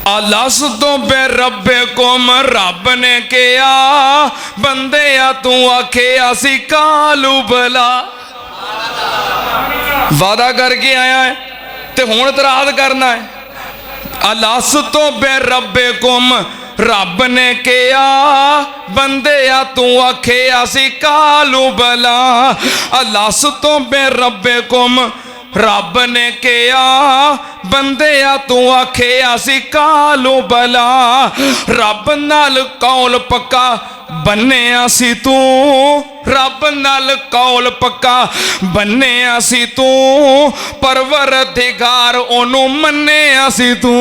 अलस तो बे रब्बे कोम रब ने कहा बंदे आ तू आखे असी कालू बला। वादा करके आया है ते हुण इतराज करना है। अलस तो बे रब्बे कोम रब ने कहा बंदे आ तू आखे असी कालू बला। अलस तो बे रब्बे कोम रब ने कहा बंदे आ तू आखे असी कालू बला। रब नाल कौल पक्का बन्ने सी तू, रब नाल कौल पक्का बन्ने सी तू, परवरदिगार ओनू मन्ने सी तू।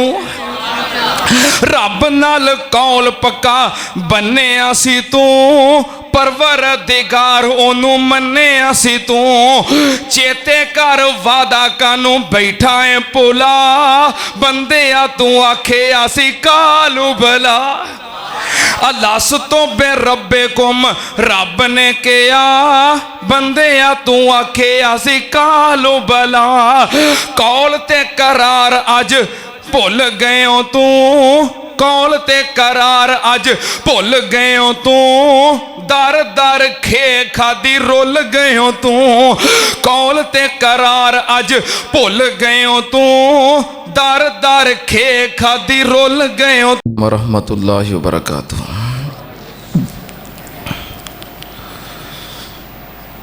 रब नाल कौल पक्का बन्ने सी तू, परवरदिगार ओनू मन्ने सी तू। चेते कर वादा कानू बैठा है पुला, बंदे आ तू आखे असी कालू बला। अलस तो बे रब्बे कुम रब ने कहा बंदे आ तू आखे असी कालू बला। कौल ते करार अज भुल गए हो तू, कौल ते करार अज भुल गए हो तू, दर दर खे खादी रुल गए हो तू। कौल ते करार अज भुल गए हो तू, दर दर खे खादी रुल गए हो। रहमतुल्लाहि व बरकातुहू।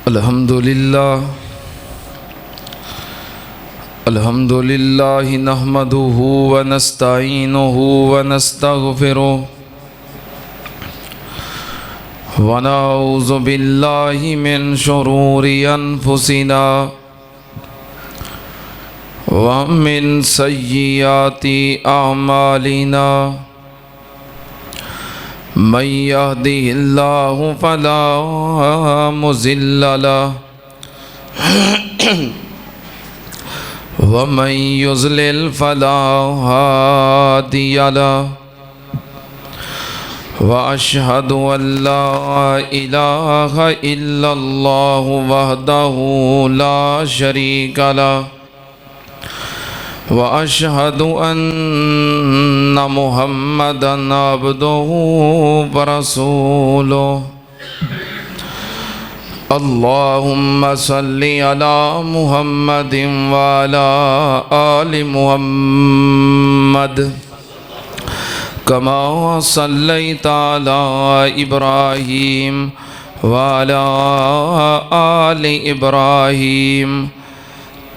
अल्हम्दुलिल्लाह अल्हम्दुलिल्लाहि नहमदुहु व नस्तईनुहु व नस्तगफिरुहु व नऊज़ु बिल्लाहि मिन शुरूरि अनफुसिना व मिन सय्यिआति अअमालिना। मन यहदिहिल्लाहु फला मुज़िल्ल लहु व मन युज़लिल फला हादिय लहु। व अशहदु अल्ला इलाहा इल्लल्लाहु वहदहु ला शरीका लहु व अशहदु अन्ना मुहम्मदन अब्दुहु व रसूलुहु। अल्लाहुम्मा सल्लि अला मुहम्मदिन व अला आलि मुहम्मद कमा सल्लैता अला इब्राहीम व अला आलि इब्राहीम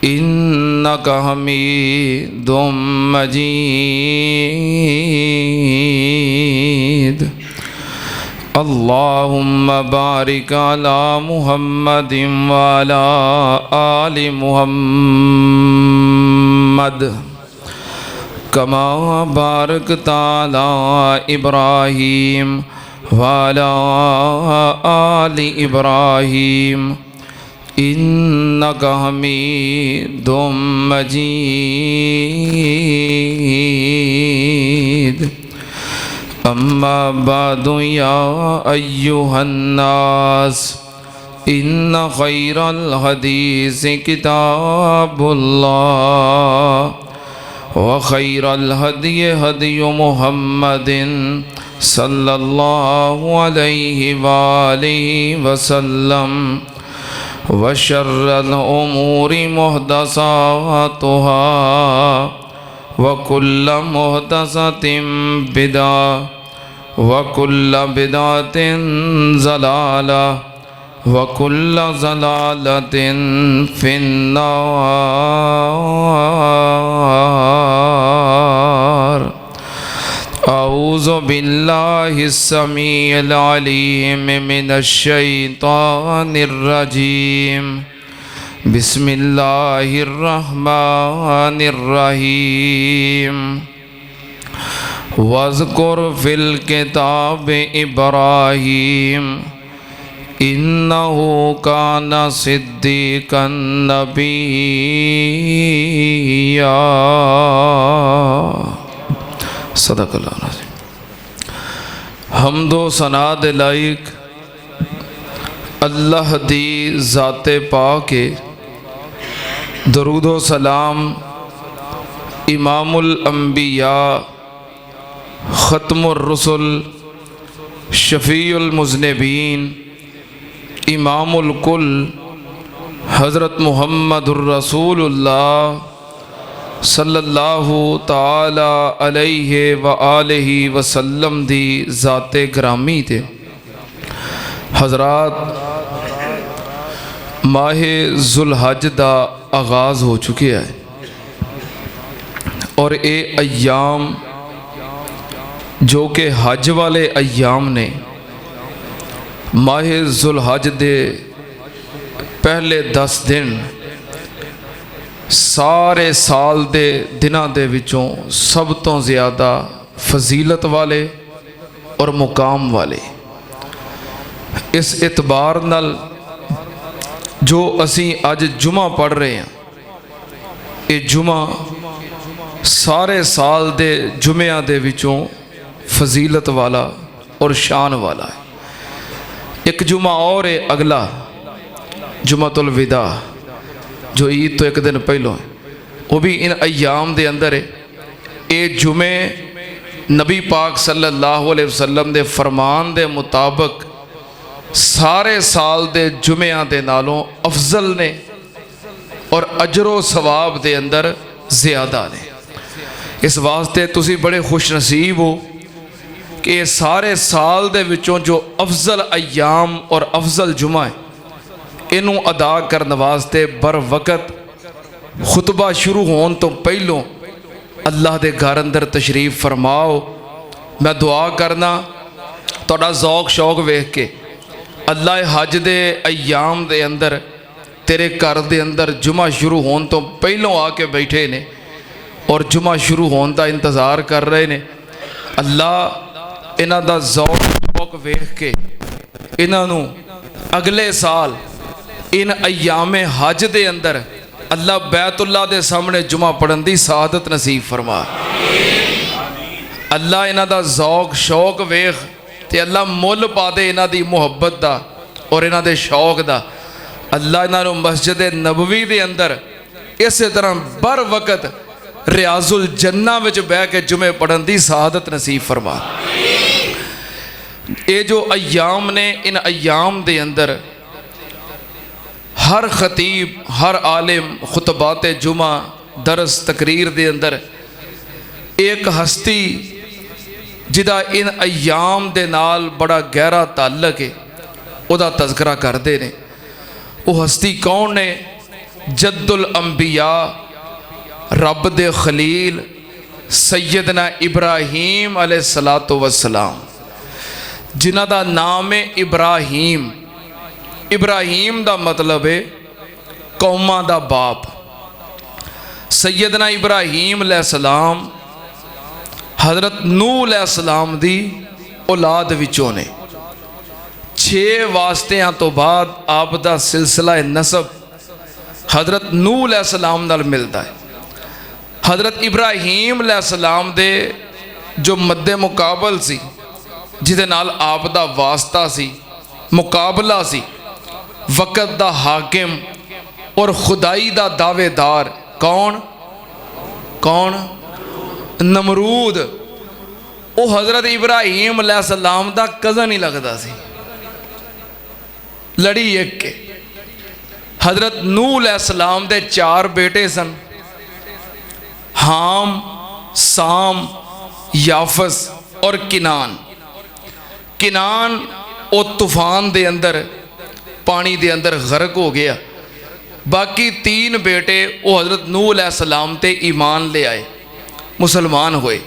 इन्नका हमीदुम मजीद। अल्लाहुम्मा बारिक अला मुहम्मदिन व अला आलि मुहम्मद कमा बारकता अला इब्राहीम व अला आलि इब्राहीम इन्नका हमीदुम मजीद। अम्मा बादु या अय्युहन्नास इन्ना खैरल हदीस किताबुल्लाह व खैरल हदी हदी मुहम्मदिन सल्लल्लाहु अलैहि वालिहि वसल्लम व शर्रल उमूरि मुहदसातुहा व कुल्ल मुहदसतिन बिदा व कुल्ल बिदातिन ज़लाला व कुल्ल ज़लालतिन फिन्नार। औज़ु बिल्लाहिस्समीइल अलीम मिनश्शैतानिर रजीम। बिस्मिल्लाहिर्रहमानिर रहीम। वज़्कुर फिल किताब इब्राहीम इन्नहु काना सिद्दीक़न नबिय्या। सदक़ल्लाहु अज़ीम। हम्दो सना दे लायक अल्लाह दी ज़ाते पाके दरूदो सलाम इमामुल अंबिया ख़त्मुर रुसुल शफ़ीउल मुज़निबीन इमामुल कुल हज़रत मुहम्मदुर रसूलुल्लाह सल्लल्लाहु ताला अलैहि व आलिहि वसल्लम दी ज़ाते ग्रामी थे। हज़रात, माहे ज़ुल्हज दा आगाज़ हो चुके है और ये अयाम जो कि हज वाले अयाम ने, माहे ज़ुल्हज दे पहले 10 दिन सारे साल दे दिनां दे विचों सब तो ज़्यादा फजीलत वाले और मुकाम वाले। इस इतबार नाल जो असी अज जुमा पढ़ रहे हैं, ये जुमा सारे साल दे जुमिया दे विचों फजीलत वाला और शान वाला है। एक जुमा और है अगला, जुमातुल विदा, जो ईद तो एक दिन पहलों है, वो भी इन अयाम दे अंदर है। ये जुमे नबी पाक सल्लल्लाहु अलैहि वसल्लम दे फरमान दे मुताबिक सारे साल दे जुमिया दे नालों अफजल ने और अजरो सवाब दे अंदर ज़्यादा ने। इस वास्ते तुसी बड़े खुश नसीब हो कि ये सारे साल दे विचों जो अफजल अयाम और अफजल जुमा है, इनू अदा करने वास्ते बर वक़्त खुतबा शुरू होने तो पहलों अल्लाह दे घर अंदर तशरीफ फरमाओ। मैं दुआ करना तुहाडा ज़ौक शौक वेख के अल्लाह हज दे अयाम दे अंदर तेरे घर दे अंदर जुमा शुरू होने तो पहलों आके बैठे ने और जुमा शुरू होने का इंतज़ार कर रहे ने। अल्लाह इन्हां दा ज़ौक शौक वेख के इन्हां अगले साल इन अयामे हज दे अंदर अल्लाह बैतुल्ला दे सामने जुमा पढ़न दी सआदत नसीब फरमा। अल्लाह इन्हां दा ज़ौक शौक वेख ते अल्लाह मुल पा दे इन्हां दी मुहब्बत दा और इन्हां दे शौक दा। अल्लाह इन्हां नूं मस्जिद नबवी दे अंदर इस तरह बर वक़्त रियाजुल जन्ना विच बह के जुमे पढ़न दी सआदत नसीब फरमा। ये जो अयाम ने, इन अयाम दे अंदर हर खतीब हर आलिम खुतबात जुमा दरस तकरीर दे अंदर एक हस्ती जिदा इन अयाम दे नाल बड़ा गहरा ताल्लुक है उदा तज़किरा करते हैं। वो हस्ती कौन ने? जद्दुल अंबिया रब दे खलील सैयदना इब्राहीम अलैहिस्सलातु वस्सलाम, जिन्हां दा नाम है इब्राहीम। इब्राहीम दा मतलब है कौमां दा बाप। सैयदना इब्राहीम अलैहिस्सलाम हज़रत नूह अलैहिस्सलाम दी औलाद विचों ने। 6 वास्तियां तो बाद आप दा सिलसिला नसब हज़रत नूह अलैहिस्सलाम नाल मिलता है। हज़रत इब्राहीम अलैहिस्सलाम दे जो मद्दे मुकाबल सी, जिदे नाल आप दा वास्ता सी, मुकाबला सी, वक़्त दा हाकिम और खुदाई दा दावेदार कौन? कौन? नमरूद। वो हज़रत इब्राहीम अलैहिस्सलाम दा कज़न ही लगता सी, लड़ी एक के। हज़रत नूह अलैहिस्सलाम दे 4 बेटे सन, हाम, साम, याफस और किनान। किनान वो तूफान दे अंदर पानी दे अंदर गर्क हो गया। बाकी 3 बेटे वो हज़रत नूह अलैहिस्सलाम ते ईमान ले आए, मुसलमान होए।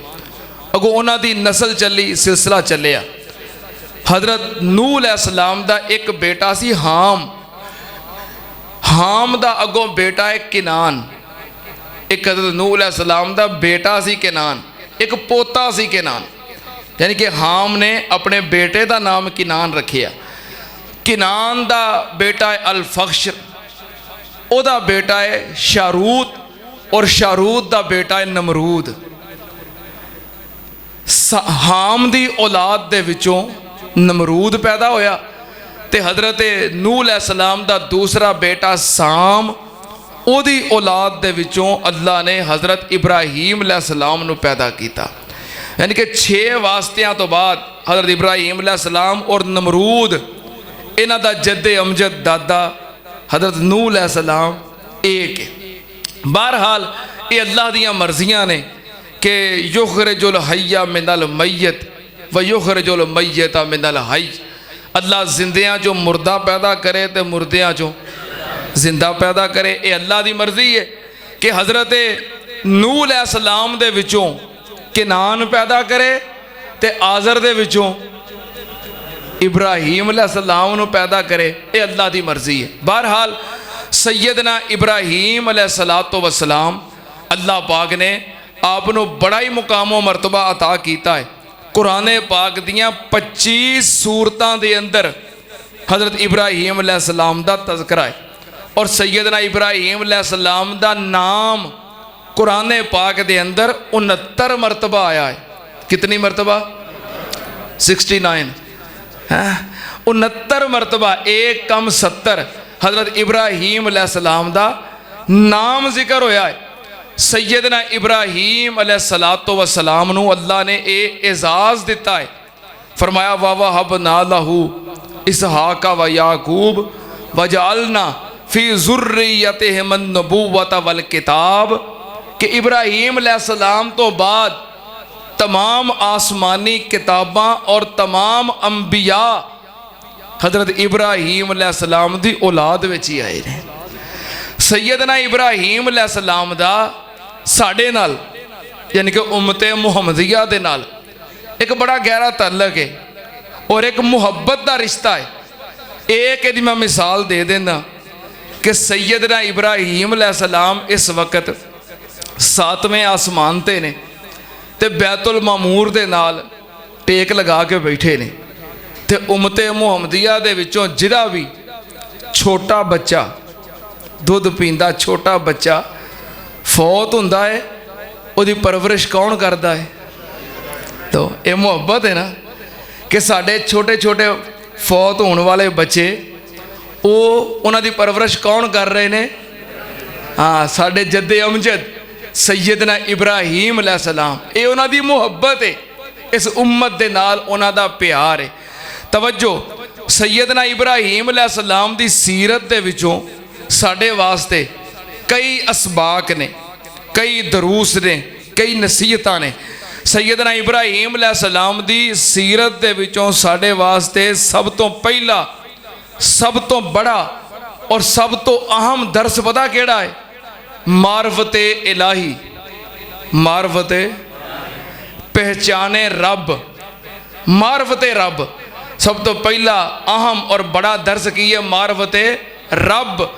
अगों उन्हां दी नस्ल चली, सिलसिला चलिया। हज़रत नूह अलैहिस्सलाम दा एक बेटा सी हाम। हाम दा अगों बेटा है किनान। एक हज़रत नूह अलैहिस्सलाम दा बेटा सी किनान, एक पोता सी किनान। यानी कि हाम ने अपने बेटे का नाम किनान रखिया। किनान दा बेटा है अल-फख्र, ओदा बेटा है शारूत और शारूत दा बेटा है नमरूद। हाम दी औलाद दे विचों नमरूद पैदा होया ते हज़रत नूह अलैहिस्सलाम दा दूसरा बेटा साम, ओदी औलाद दे विचों अल्लाह ने हज़रत इब्राहीम अलैहिस्सलाम नू पैदा किया। यानी कि 6 वास्तियां तो बाद हज़रत इब्राहीम अलैहिस्सलाम और नमरूद इन्हां दा जद्दे अमजद दादा हज़रत नूह अलैहिस्सलाम एक है। बहरहाल ये अल्लाह दियां मर्जियां ने कि युखरिजुल हय्या मिनल मय्यत व युखरिजुल मय्यता मिनल हय्य। अल्लाह जिंदियां चो मुर्दा पैदा करे तो मुर्दियां चो जिंदा पैदा करे। ये अल्लाह की मर्जी है कि हज़रत नूह अलैहिस्सलाम दे विचों किनान पैदा करे ते आज़र दे विचों इब्राहीम अलैहिस्सलाम नूं पैदा करे। ये अल्लाह की मर्जी है। बहरहाल सैयदना इब्राहीम अलैहिस्सलातो वस्सलाम अल्लाह पाक ने आपनों बड़ा ही मुकामो मरतबा अता किया है। कुरान पाक दियाँ 25 सूरतां दे अंदर हज़रत इब्राहीम अलैहिस्सलाम दा तज़किरा है और सैयदना इब्राहीम अलैहिस्सलाम दा नाम कुरान पाक दे अंदर 69 मरतबा आया है। कितनी मरतबा? 69 है। 69 मरतबा 1 कम 70 हज़रत इब्राहीम अलैहिस्सलाम दा नाम जिक्र होया है। सैयदना इब्राहीम अलैहिस्सलातो वस्सलाम नूं अल्लाह ने एजाज़ दिता है। फरमाया वा वहबना लहू इसहाका व याकूब वजअलना फी ज़ुर्रियतिहिम अन्नुबुव्वत वल किताब कि इब्राहीम अलैहिस्सलाम तो बाद तमाम आसमानी किताबां और तमाम अंबिया हज़रत इब्राहीम अलैहिस्सलाम दी औलाद विच ही आए ने। सैयदना इब्राहीम अलैहिस्सलाम दा साडे नाल यानी कि उम्मते मुहम्मदिया दे नाल एक बड़ा गहरा तल्लक है और एक मुहब्बत का रिश्ता है। एक यदि मैं मिसाल दे देना कि सैयदना इब्राहीम अलैहिस्सलाम इस वक्त 7वें आसमान ते ने ते बैतुल मामूर दे नाल टेक लगा के बैठे ने ते उम्मते मुहम्मदिया दे विचों जिहड़ा भी छोटा बच्चा दुध पींदा छोटा बच्चा फौत हुंदा है उहदी परवरिश कौन करता है? तो ये मुहब्बत है ना कि साडे छोटे छोटे फौत होने वाले बच्चे वो उन्हां दी परवरिश कौन कर रहे ने? हाँ, साडे जद्दे अमजद सैयदना इब्राहीम अलैहिस्सलाम। ये उन्हां दी मुहब्बत है, इस उम्मत दे नाल उन्हां दा प्यार है। तवज्जो, सैयदना इब्राहीम अलैहिस्सलाम दी सीरत दे विचों साडे वास्ते कई असबाक ने, कई दरूस ने, कई नसीहतां ने। सैयदना इब्राहीम अलैहिस्सलाम दी सीरत दे विचों साडे वास्ते सब तो पहला, सब तो बड़ा और सब तो अहम दर्स पता केड़ा है? मारफते इलाही, मारफते पहचाने रब, मारफते रब। सब तो पहला अहम और बड़ा दर्स की है मारफते रब,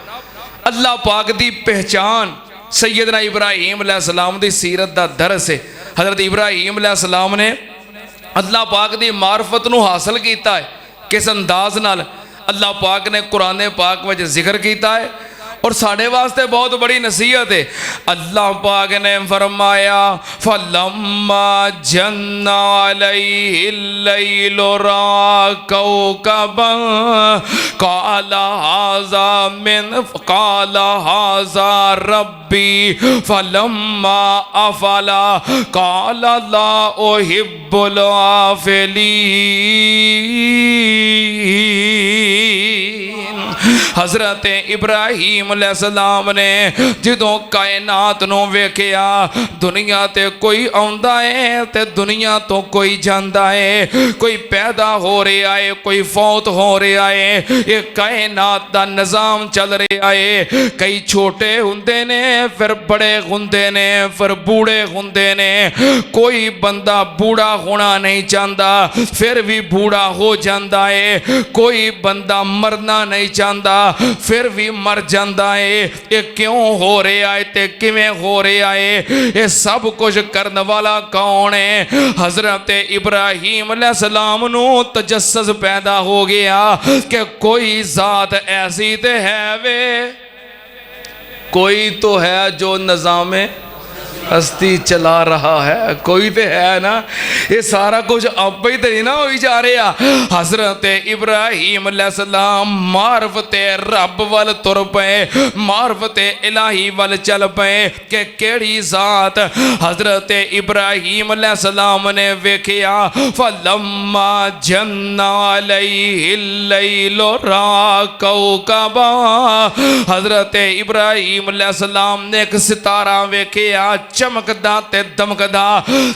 अल्लाह पाक दी पहचान। सैयदना इब्राहीम अलैहिस्सलाम दी सीरत दा दरस है। हज़रत इब्राहीम अलैहिस्सलाम ने अल्लाह पाक दी मार्फत नूं हासिल कीता है। किस अंदाज नाल अल्लाह पाक ने कुरान पाक विच जिक्र कीता है और साढ़े वास्ते बहुत बड़ी नसीहत है। अल्लाह पाक ने फरमाया फलम्मा जन्ना अलैहिल लैलु रा कौकबन क़ाला हाज़ा रब्बी फलम्मा अफला क़ाला ला उहिब्बुल आफ़िलीन। हज़रत इब्राहीम अलैहिस्सलाम ने जदों कायनात नूं वेखिया, दुनिया ते कोई आउंदा है ते दुनिया तो कोई जांदा है, कोई पैदा हो रहा है, कोई फौत हो रहा है। ये कायनात दा निज़ाम चल रहा है। कई छोटे हुंदे ने, फिर बड़े हुंदे ने, फिर बूढ़े हुंदे ने। कोई बंदा बूढ़ा होना नहीं चाहता, फिर भी बूढ़ा हो जाता है। कोई बंदा मरना नहीं चाहता, फिर भी मर जाता है। ये क्यों हो रहा है ते किवें हो रहा है? ये सब कुछ करने वाला कौन है? हज़रत इब्राहीम अलैहिस्सलाम नूं तजस्सुस पैदा हो गया कि कोई ज़ात ऐसी तो है वे, कोई तो है जो निज़ामे हस्ती चला रहा है। कोई तो है ना, ये सारा कुछ आप ही तो नहीं ना हो जा रहा। हजरत इब्राहीम अलैहिस्सलाम मारफते रब वाल तुर पे, मारफते इलाही वाल चल पे कि केड़ी जात। हजरत इब्राहीम अलैहिस्सलाम ने वेखिया फलम्मा जन्ना अलैहिल लैलु रा कौकबा। हजरत इब्राहीम अलैहिस्सलाम ने एक सितारा वेखिया चमकदा ते दमकदा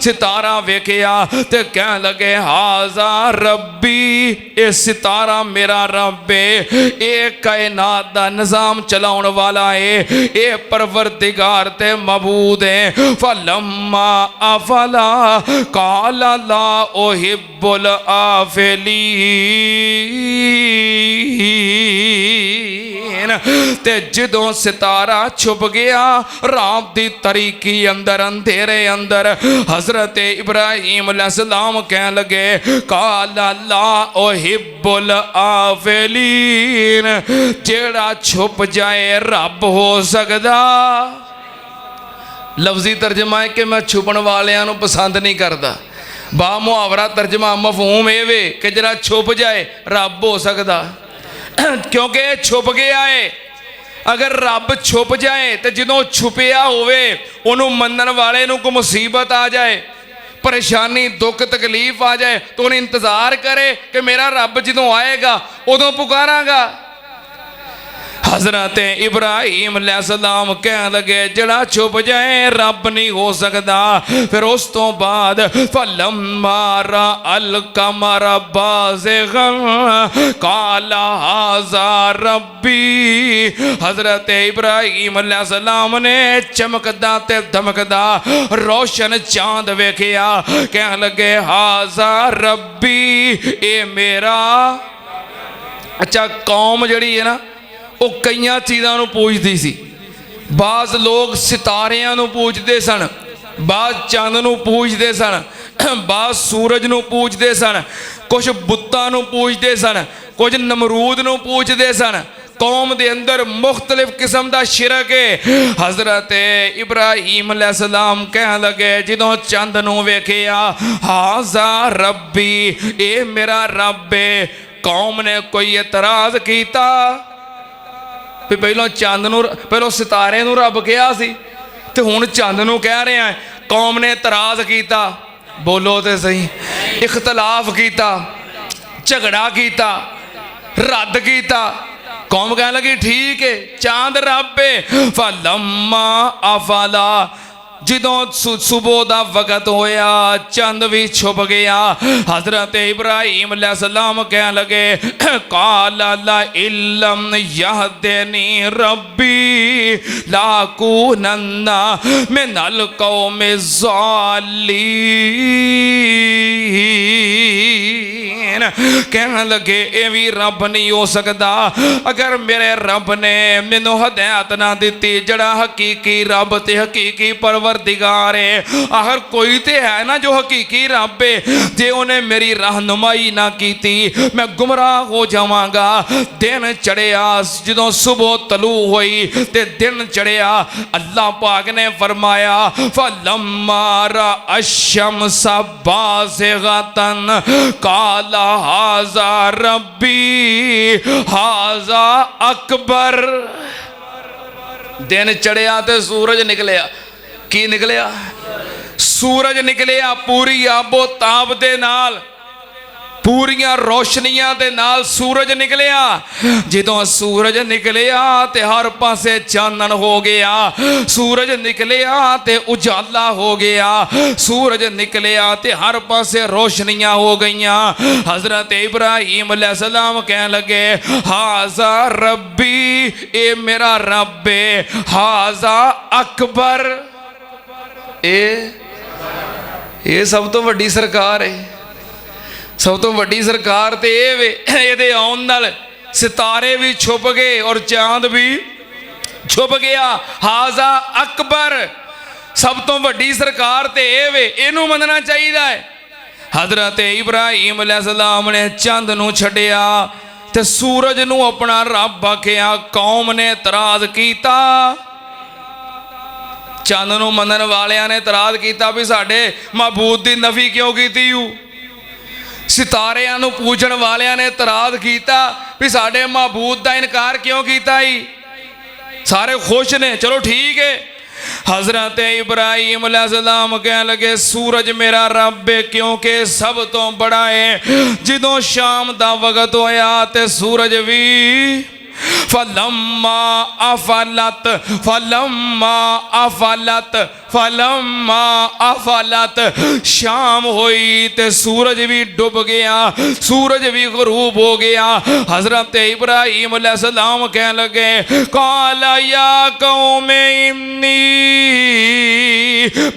सितारा वेखिया ते कह लगे हाजा रब्बी, ये सितारा मेरा रब है, ये कायनात दा निजाम चलाउण वाला है, ये परवरदिगार ते मबूद है। फलम्मा अफला काला ला उहिब्बुल आफिलीन। ते जदों सितारा छुप गया रात दी तरीकी अंदर अंधेरे अंदर, हजरत इब्राहीम अलैहिस्सलाम कह लगे काला ला उहिब्बुल आफिलीन, जेड़ा छुप जाए रब हो सकदा। लफ्जी तर्जमा है कि मैं छुपण वालियां नूं पसंद नहीं करता। बा मुहावरा तर्जमा मफहूम ये वे कि जरा छुप जाए रब हो सकता, क्योंकि छुप गया है। अगर रब छुप जाए तो जो छुपिया होवे उन्होंने मनन वाले नूं कोई मुसीबत आ जाए, परेशानी दुख तकलीफ आ जाए तो उन्हें इंतजार करे कि मेरा रब जो आएगा उदों पुकारांगा। हजरत इब्राहीम अलैहिस्सलाम कह लगे जड़ा छुप जाए रब नहीं हो सकता। फिर उस तो बाद फलम्मा रअल कमर बाज़िगन काला हाज़ा रब्बी। हजरत इब्राहीम अलैहिस्सलाम ने चमकदा ते धमकदा रोशन चांद वेखिया, कह लगे हाज़ा रब्बी, ये मेरा। अच्छा, कौम जड़ी है ना वो कई चीज़ों पूजती सी। बाज़ लोग सितारियां नूं पूजते सन, बाज़ चंद नूं पूजते सन, बाज़ सूरज नूं पूजते सन, कुछ बुत्तां नूं पूजते सन, कुछ नमरूद नूं पूजते सन। कौम दे अंदर मुख्तलिफ किस्म का शिरक है। हजरत इब्राहीम अलैहिस्सलाम कह लगे जदों चंद नूं वेखिया हाज़ा रब्बी, ये मेरा रब है। कौम ने कोई एतराज़ किया भी पहलों चंद नूं पहलों सितारे नूं रब कहा सी ते हुण चंद नूं कह रहे हैं। कौम ने एतराज़ किया, बोलो तो सही, इख्तलाफ किया, झगड़ा किया, रद्द किया। कौम कह लगी ठीक है चांद रब है। फलम्मा अफला, जदों सुबह का वक़्त होया चंद भी छुप गया। हजरत इब्राहीम अलैहिस्सलाम कह लगे काला ला इल्लम यहदनी रब्बी लाकुनन्ना मिनल कौमि ज़ालिमीन। कह लगे ये भी रब नहीं हो सकता अगर मेरे रब ने मैनू हदायत ना दी, जड़ा हकीकी रब ते हकीकी परवरदिगार है। आखिर कोई तो है ना जो हकीकी रब है, जे उन्हें मेरी रहनुमाई ना की मैं गुमराह हो जावांगा। दिन चढ़िया जदों सुबह तलू हुई ते दिन चढ़िया, अल्लाह पाक ने फरमाया फलम्मा रअश-शम्स बाज़िगतन काला हाज़ा रब्बी हाज़ा अकबर। दिन चढ़िया तो सूरज निकलिया। की निकलिया? सूरज निकलिया पूरी आबो ताब दे नाल, पूरियां रोशनियां दे नाल सूरज निकलिया। जदों सूरज निकलिया ते हर पासे चानन हो गया, सूरज निकलिया ते उजाला हो गया, सूरज निकलिया ते हर पासे रोशनियां हो गईयां। हजरत इब्राहीम अलैहिस्सलाम कह लगे हाज़ा रब्बी, ए मेरा रब है, हाज़ा अकबर, ये सब तो वड्डी सरकार है। सब तो वड्डी सरकार तो ये वे ये आउण नाल सितारे भी छुप गए और चांद भी छुप गया। हाज़ा अकबर, सब तो वड्डी सरकार तो ये वे, इनू मनना चाहिए है। हजरत इब्राहीम अलैहिस्सलाम ने चंद नूं छड्डिया ते सूरज नूं अपना रब आखिया। कौम ने इतराज़ किया, चंद नूं मनण वालियां ने इतराज़ किया भी साडे महबूद की नफी क्यों की। सितारियां नूं पूजण वालियां ने इतराज़ किया भी साडे महबूद का इनकार क्यों किया। सारे खुश ने, चलो ठीक है। हज़रत इब्राहीम अलैहिस्सलाम कह लगे सूरज मेरा रब है क्योंकि सब तो बड़ा है। जदों शाम दा वक्त होया ते सूरज भी फलम्मा अफलत फलम्मा अफलत फलम्मा अफलत, शाम हुई ते सूरज भी डूब गया, सूरज भी गरूब हो गया। हज़रत इब्राहीम अलैहिस्सलाम कह लगे काला या कौमे इन्नी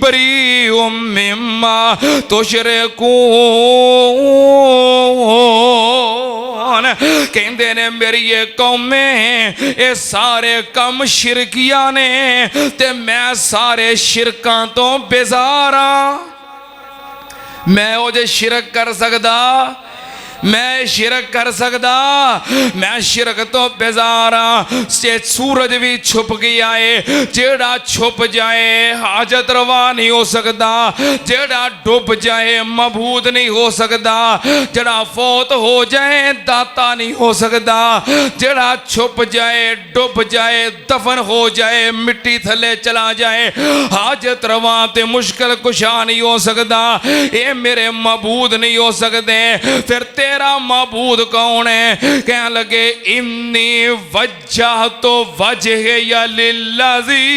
बरीउम मिम्मा तुशरिकून, कहते ने मेरी ये कौमे ये सारे कम शिरकिया ने ते मैं सारे शिरकां तो बेजार हाँ। मैं वो जे शिरक कर सकदा, मैं शिरक कर सकदा, मैं शिरक तो बेजार हाँ। सूरज भी छुप गया है, जेड़ा छुप जाए हाजत रवा नहीं हो सकता, जेड़ा डूब जाए मबूद नहीं हो सकता, जेड़ा फौत हो जाए दाता नहीं हो सकता, जेड़ा छुप जाए डूब जाए दफन हो जाए मिट्टी थले चला जाए हाजत रवा ते मुश्किल कुशा नहीं हो सकता। ये मेरे मबूद नहीं हो सकते। फिर तेरा मबूद कौन है? कह लगे इन्नी वजह तो वजह लिल्लज़ी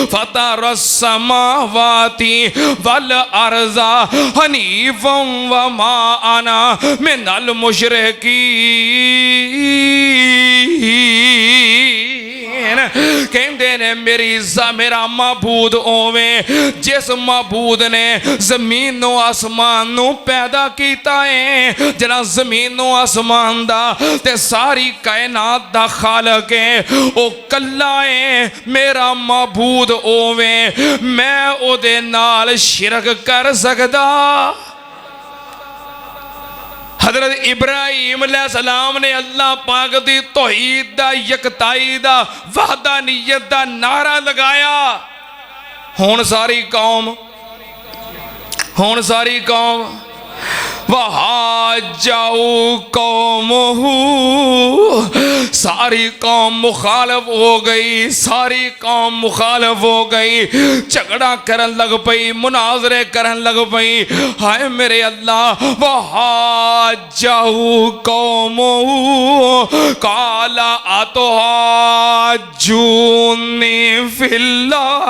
फतरस समावाती वल अर्ज़ा हनीफ़म व मा अना मिनल मुशरिकीन। कहते ने मेरा मबूद ओवे जिस मबूद ने जमीनों आसमान नू पैदा किया है, जरा जमीनों आसमान दा ते सारी कायनात दा खालक है ओ कल्ला है। मेरा मबूद ओवे मैं ओदे नाल शिरक कर सकदा। हज़रत इब्राहीम अलैहिस्सलाम ने अल्लाह पाक दी तौहीद दा यकताई दा वहदानियत दा नारा लगाया। हुण सारी कौम वहाजाऊ कौमहू, सारी कौम मुखालफ हो गई, सारी कौम मुखालफ हो गई, झगड़ा करन लग पई, मुनाजरे करन लग पई। हाय मेरे अल्लाह वहाजाऊ कौमहू काला अतोहाजूनी फिल्लाह।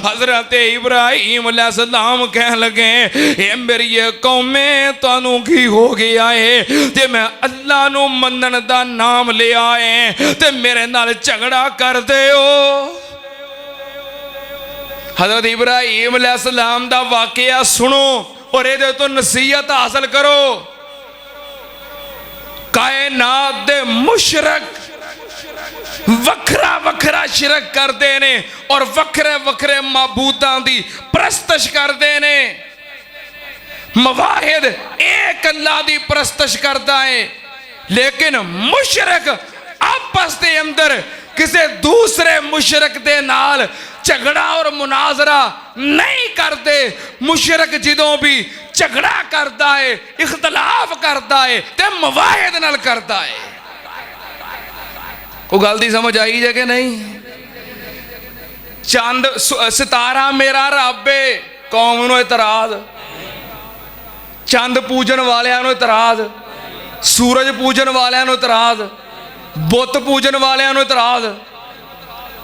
हज़रत इब्राहीम अलैहिस्सलाम कह लगे ए मेरी ये कौमें तानू की हो गया है ते मैं अल्लाह नू मनन दा नाम ले आए ते मेरे नाल झगड़ा कर दे हो। हज़रत इब्राहीम अलैहिस्सलाम दा वाकया सुनो और ये तो नसीहत हासिल करो। कायनात दे मुशरक वखरा वखरा शिरक करते ने और वखरे वखरे माबूदां दी परस्तश करते ने। मवाहिद एक अल्लाह दी परस्तश करता है, लेकिन मुशरक आपस के अंदर किसी दूसरे मुशरक दे नाल झगड़ा और मुनाजरा नहीं करते। मुशरक जदों भी झगड़ा करता है इख्तलाफ करता है ते मवाहिद नाल करता है। कोई गल दी समझ आई है कि नहीं? चंद सितारा मेरा रब है, कौम नूं इतराज। चंद पूजन वालियां नूं इतराज, सूरज पूजन वालियां नूं इतराज, बुत पूजन वालियां नूं इतराज।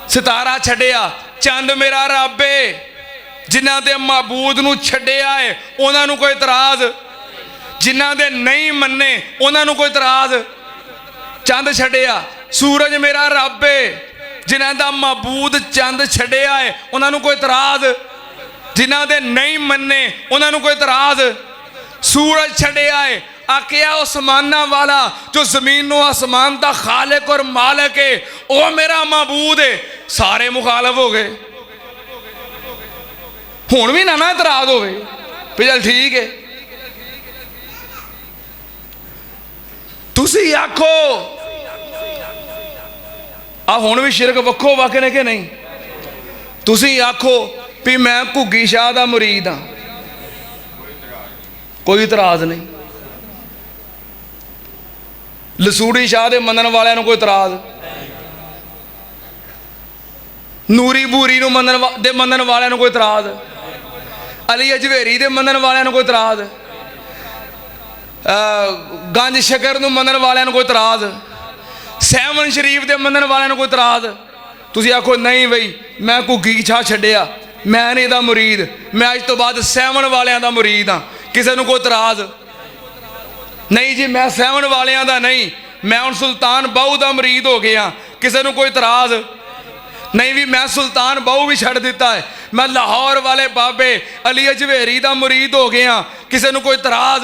सितारा छड्डिया, चंद मेरा रब है, जिन्हां दे माबूद नूं छड्डिया है उन्हां नूं कोई इतराज, जिन्हां दे नहीं मन्ने उन्हां नूं कोई इतराज। चंद छड्डिया, सूरज मेरा रब है, जिन्हां दा माबूद चंद छड्डिया है उन्हां नूं कोई इतराज, जिन्हां दे नहीं मन्ने उन्हां नूं कोई इतराज। सूरज छड्डिया है, आखिया आसमाना वाला जो जमीनों आसमान का खालिक और मालिक है वह मेरा माबूद है। सारे मुखालफ हो गए। हुण भी ना इतराज हो गए, चल ठीक है। तुसी आखो आ हुण भी शिरक वक्खो वक् ने कि नहीं? ਤੁਸੀਂ ਆਖੋ ਵੀ मैं घुग्गी शाह का मुरीद हाँ, कोई इतराज नहीं। लसूड़ी शाह के मनन वालियां कोई इतराज, नूरी बूरी मनन वालियां कोई इतराज, अली अजवेरी के मनन वालियां कोई इतराज, गंज शकर मनन वालियां कोई इतराज, सैमन शरीफ के मनन वालियां कोई इतराज। तुसीं आखो नहीं बई मैं घुग्गी शाह छड्डिया, मैं नहीं इहदा मुरीद, मैं अज तो बाद सैमन वालियां दा मुरीद हाँ, किसी को कोई इतराज नहीं जी। मैं सैमन वालियां दा नहीं, मैं हुण सुल्तान बाहू का मुरीद हो गया, किसी को कोई इतराज नहीं भी मैं सुल्तान बाहू भी छड्ड दिता है। मैं लाहौर वाले बाबे अली अजवेरी का मुरीद हो गया, किसी को कोई इतराज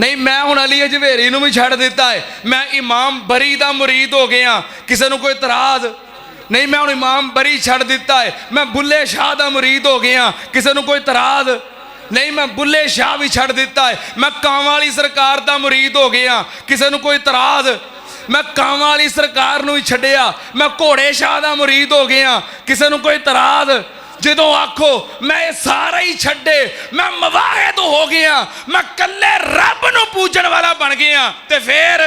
नहीं। मैं हुण अली अजवेरी भी छड्ड दिता है, मैं इमाम बरी का मुरीद हो गया, किसी को कोई इतराज नहीं। मैं हुण इमाम बरी छड्ड दिता है, मैं बुल्ले शाह का मुरीद हो गया, किसी को कोई इतराज नहीं। मैं बुल्ले शाह भी छड्ड दिता है, मैं कांवां वाली सरकार का मुरीद हो गया, किसी को कोई इतराज। मैं कांवां वाली सरकार नूं ही छड्डिया, मैं घोड़े शाह का मुरीद हो गया, किसी को कोई इतराज। जदों आखो मैं ये सारा ही छड्डे, मैं मवाहिद हो गया, मैं कल्ले रब नूं पूजण वाला बन गया, ते फिर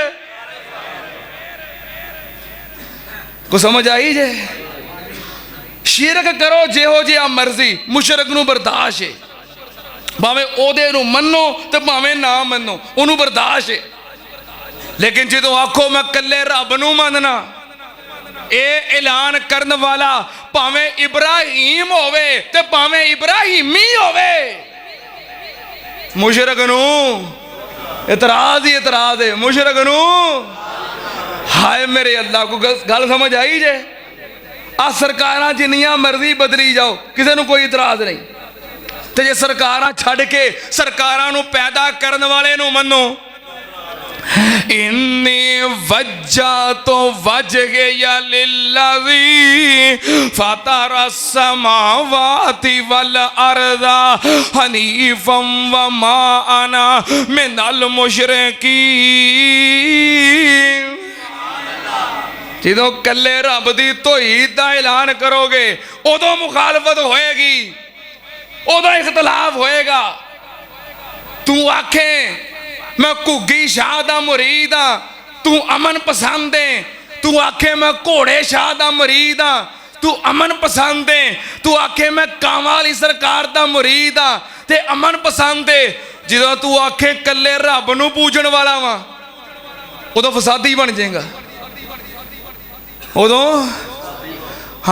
को समझ आई जे। शिरक करो जिहो जिहा मर्जी, मुशरक नूं बर्दाश्त है, भावें ओहदे नूं मन्नो ते भावें ना मन्नो, उहनूं बर्दाश्त है। लेकिन जदों आखो मैं कल्ले रब नूं मनना, ये ऐलान करन वाला भावें इब्राहीम होवे ते भावें इब्राहीमी होवे, मुशरक नूं इतराज ही इतराज है, मुशरक नूं। हाय मेरे अल्लाह को गल समझ आई जे। आ सरकारां जिन्नियां मर्जी बदली जाओ, किसी को कोई इतराज नहीं। ते जे सरकारां छड्ड के सरकारां नूं पैदा करन वाले नूं मन्नो, इन्नी वज्जा तो वज गया लिल्लज़ी फतरा समावाति वल अर्दा हनीफम व मा अना मिनल मुशरिकीन। जदों कल्ले रब दी तौहीद दा ऐलान करोगे, उदों मुखालफत होएगी, उदों इख्तलाफ होएगा। तू आखे मैं घुग्गी शाह दा मुरीद हाँ, तू अमन पसंद है। तू आखे मैं घोड़े शाह दा मुरीद हाँ, तू अमन पसंद है। तू आखे मैं कांवां वाली सरकार दा मुरीद हाँ ते अमन पसंद है। जदों तू आखे कल्ले रब नूं पूजण वाला वा, उदों फसादी बन जाएगा। उदों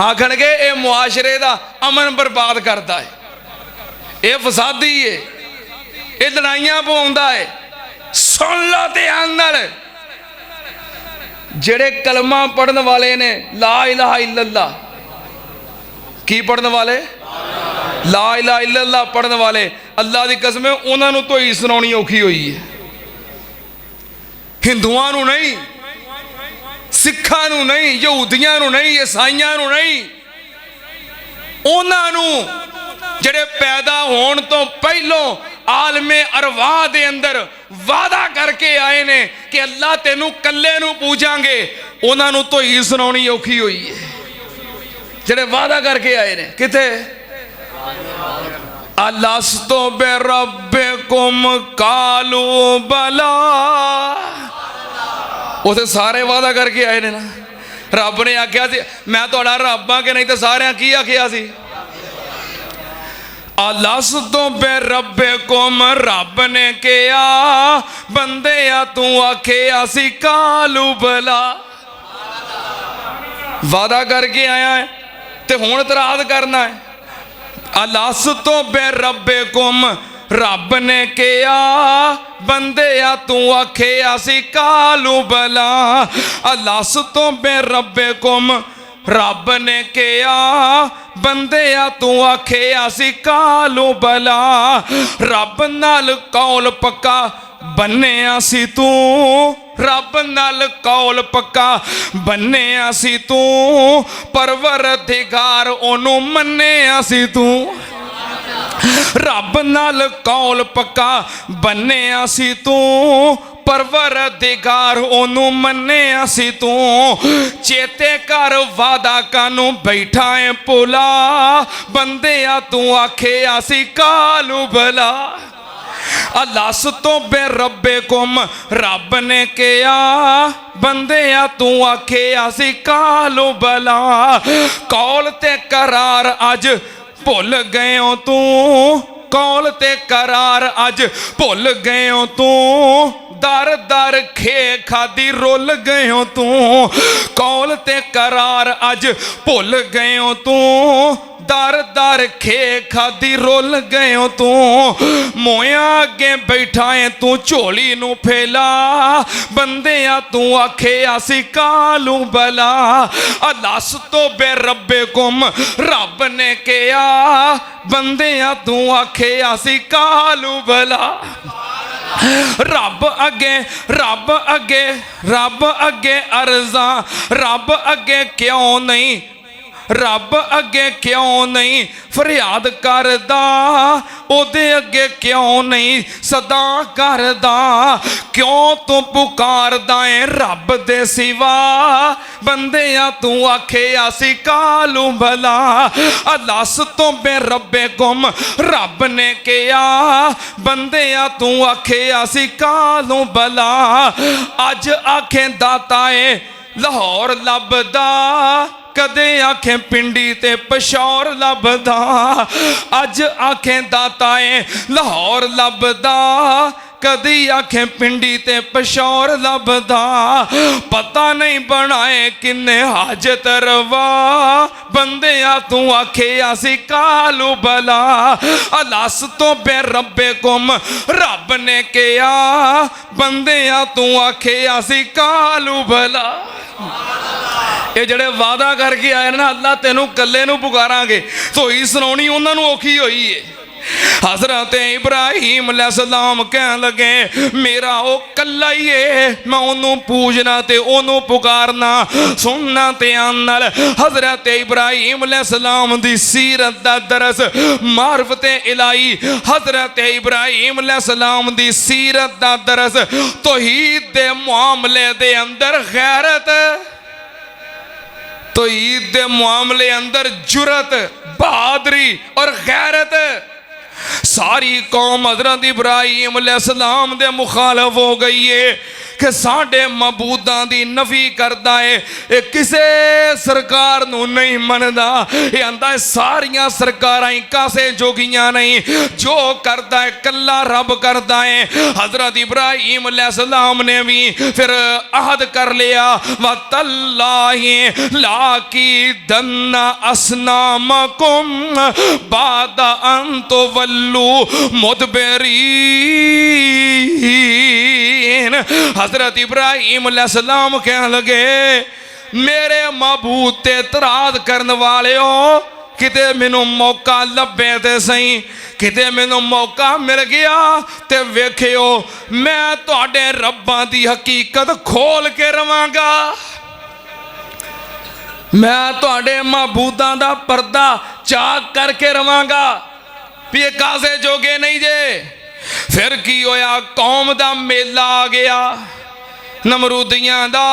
आखणगे ये मुआशरे दा अमन बर्बाद करता है, ये फसादी है, ये लड़ाइयां पवाउंदा है। सुन लो ध्यान नाल, जेड़े कलमा पढ़न वाले ने ला इलाहा इल्लल्लाह, की पढ़न वाले ला इलाहा इल्लल्लाह पढ़न वाले, अल्लाह दी कसम है उन्हां नूं तो ही सुनाउणी औखी होई है। हिंदुआं नूं नहीं, सिखां नूं नहीं, यहूदियां नूं नहीं, ईसाइयां नूं नहीं, उन्हां नूं जेड़े पैदा होण तो पहलों आलमे अरवाह दे अंदर वादा करके आए ने कि अल्लाह तेनू कल्ले नू पूजांगे, उन्हां नू तो ही सुनाउणी औखी हुई है। जेड़े वादा करके आए ने किथे अलस्तु बिरब्बिकुम कालू बला, उसे सारे वादा करके आए ने ना। रब ने आख्या सी मैं तुहाडा रब हां कि नहीं, तो सारे की आख्या सी अलस्तु बिरब्बिकुम, रब ने कहा बंदे आ तू आखे सी कालू बला। वादा करके आया है ते हुण इतराज करना है। अलस्तु बिरब्बिकुम, रब ने कहा बंदे आ तू आखे सी कालू बला। अलस्तु बिरब्बिकुम, रब ने कहा बंदे आ तू आखे सी कालू बला। रब नाल कौल पक्का बन्ने सी तू, रब नाल कौल पक्का बन्ने सी तू, परवरदिगार ओनू मन्ने सी तू। रब नाल कौल पक्का बन्निया सी तू परवरदिगार ओनू मन्निया सी तू चेते कर वादा कानू बैठा है भुला बंदिया तू आखिया सी कालू भला अलास तो बे रब्बे कुम रब ने कहा बंदिया तू आखिया सी कालू भला कौल ते करार अज भुल गए हो तू कौल ते करार अज भुल गए हो तू दर दर खे खादी रुल गए हो तू कौल ते करार अज भुल गए हो तू दर दर खे खादी रुल गए हो तू मोया अगे बैठा है तू झोली नू फैला बंदिया तू आखे आसी कालू बला अलास तो बे रब्बे कुम रब ने कहा बंदिया तू आखे आसी कालू बला रब अगे अर्जा रब अगे क्यों नहीं रब अगे क्यों नहीं फरियाद करदा ओदे अगे क्यों नहीं सदा करदा क्यों तू पुकारदा है रब दे सिवा बंदिया तू आखे आसी कालू भला अलास तो बे रब्बे कुम रब ने कहा बंदिया तू आखे आसी कालू भला अज आखे दाता है लाहौर लभदा कदे आखें पिंडी ते पशौर लभदा अज आखें दाता है लाहौर लभदा कदी आखें पिंडी ते पशौर लभदा पता नहीं बनाए किन्ने हाजत रवा बंदिया तू आखे आसी कालू भला अलास तो बे रब्बे कुम रब ने कहा बंदिया तू आखे आसी कालू भला ये जड़े वादा करके आए ना अल्लाह तेनू कल्ले नू पुकारांगे धोई सुनाउणी उन्हां नू औखी होई है हज़रत इब्राहीम अलैहिस्सलाम कह लगे मेरा वो कल्ला ही है मैं ओनू पूजना ते ओनू पुकारना सुनना ते आनल हज़रत इब्राहीम अलैहिस्सलाम दी सीरत दा दरस मारिफत इलाही हज़रत इब्राहीम अलैहिस्सलाम दी सीरत दा दरस तौहीद दे मामले दे अंदर गैरत तौहीद दे मामले अंदर जुरत बहादुरी और गैरत सारी कौम हज़रत इब्राहीम अलैहिस्सलाम दे मुखालफ हो गई है कि साढ़े मबूदां दी नफी करदा है ये किसे सरकार नू नहीं मनदा ये आंदा है सारियां सरकारां ही कासे जोगियां नहीं जो करदा है कल्ला रब करदा है हज़रत इब्राहीम अलैहिस्सलाम ने भी फिर अहद कर लिया व तल्लाहि लाकीदन्ना अस्नामकुम बाद अन तुवल्लू मुदबिरीन हज़रत इब्राहीम अलैहिस्सलाम कह लगे मेरे महबूब ते तराद करने वाले हो किते मैनू मौका लभे ते सही किते मैनू मौका मिल गया ते वेखियो मैं तुहाडे रब्बां दी हकीकत खोल के रवांगा मैं तुहाडे महबूदां दा पर्दा चाक करके रवांगा भी ये कासे जोगे नहीं जे फिर की होया कौम दा मेला आ गया नमरूदियां दा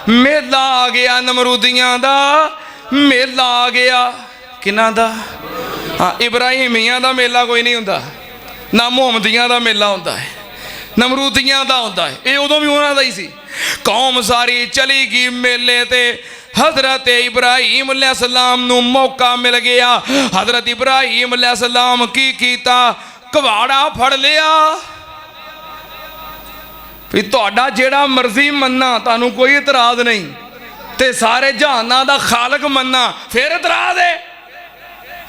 मेला आ गया नमरूदियां दा मेला आ गया किन्ना दा हाँ इब्राहिमियां दा मेला कोई नहीं हुंदा ना मुहम्मदियां दा मेला हुंदा है नमरूदियां दा हुंदा है ये उदों भी उन्हां दा ही सी कौम सारी चली गई मेले ते हज़रत इब्राहीम अलैहिस्सलाम नू मौका मिल गया हज़रत इब्राहीम अलैहिस्सलाम की कीता कवाड़ा फड़ लिया भी तुहाडा जेड़ा मर्जी मन्ना तानू कोई इतराज नहीं ते सारे जहाना दा खालक मन्ना फिर इतराज है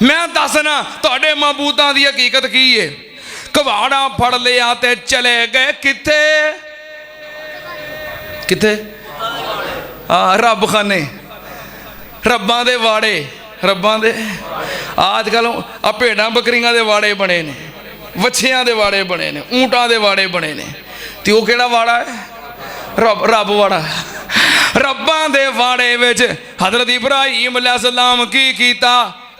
मैं दसना तुहाडे महबूदां दी हकीकत की है कवाड़ा फड़ लिया ते चले गए किथे किथे रब खाने रब्बां दे वाड़े रब्बां दे आजकल आ भेड़ां बकरियां दे वाड़े बने ने वछियां दे वाड़े बने ने ऊंटां दे वाड़े बने ने ते ओह केड़ा वाड़ा है रब वाड़ा रब्बां दे वाड़े विच हज़रत इब्राहीम अलैहिस्सलाम की कीता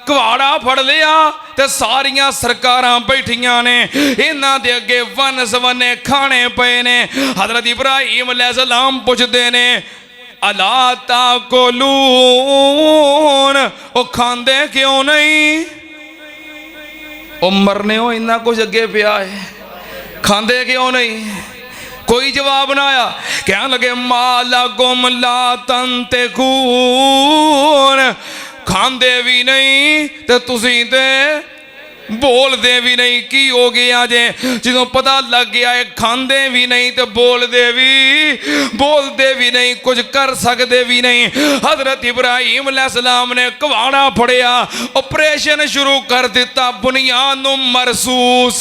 कुहाड़ा फड़ लिया ते सारियां सरकारां बैठियां ने, इन्हां दे अगे वन सवने खाने पे ने। हजरत इब्राहिम अलैहिस्सलाम पुछदे ने अला ताकुलून, ओ खांदे क्यों नहीं? ओ मरने हो इन्ना कुछ अगे पिया है, खांदे क्यों नहीं? कोई जवाब ना आया। कहने लगे माला गुम ला तंतेकून, खांदे भी नहीं ते तुसी ते बोलते भी नहीं, की हो गया जे? जो पता लग गया है खांदे भी नहीं तो बोलते भी नहीं, कुछ कर सकते भी नहीं। हजरत इब्राहिम अलैहिस्सलाम ने कुहाड़ा फड़िया, ऑपरेशन शुरू कर दिता बुनियान मरसूस।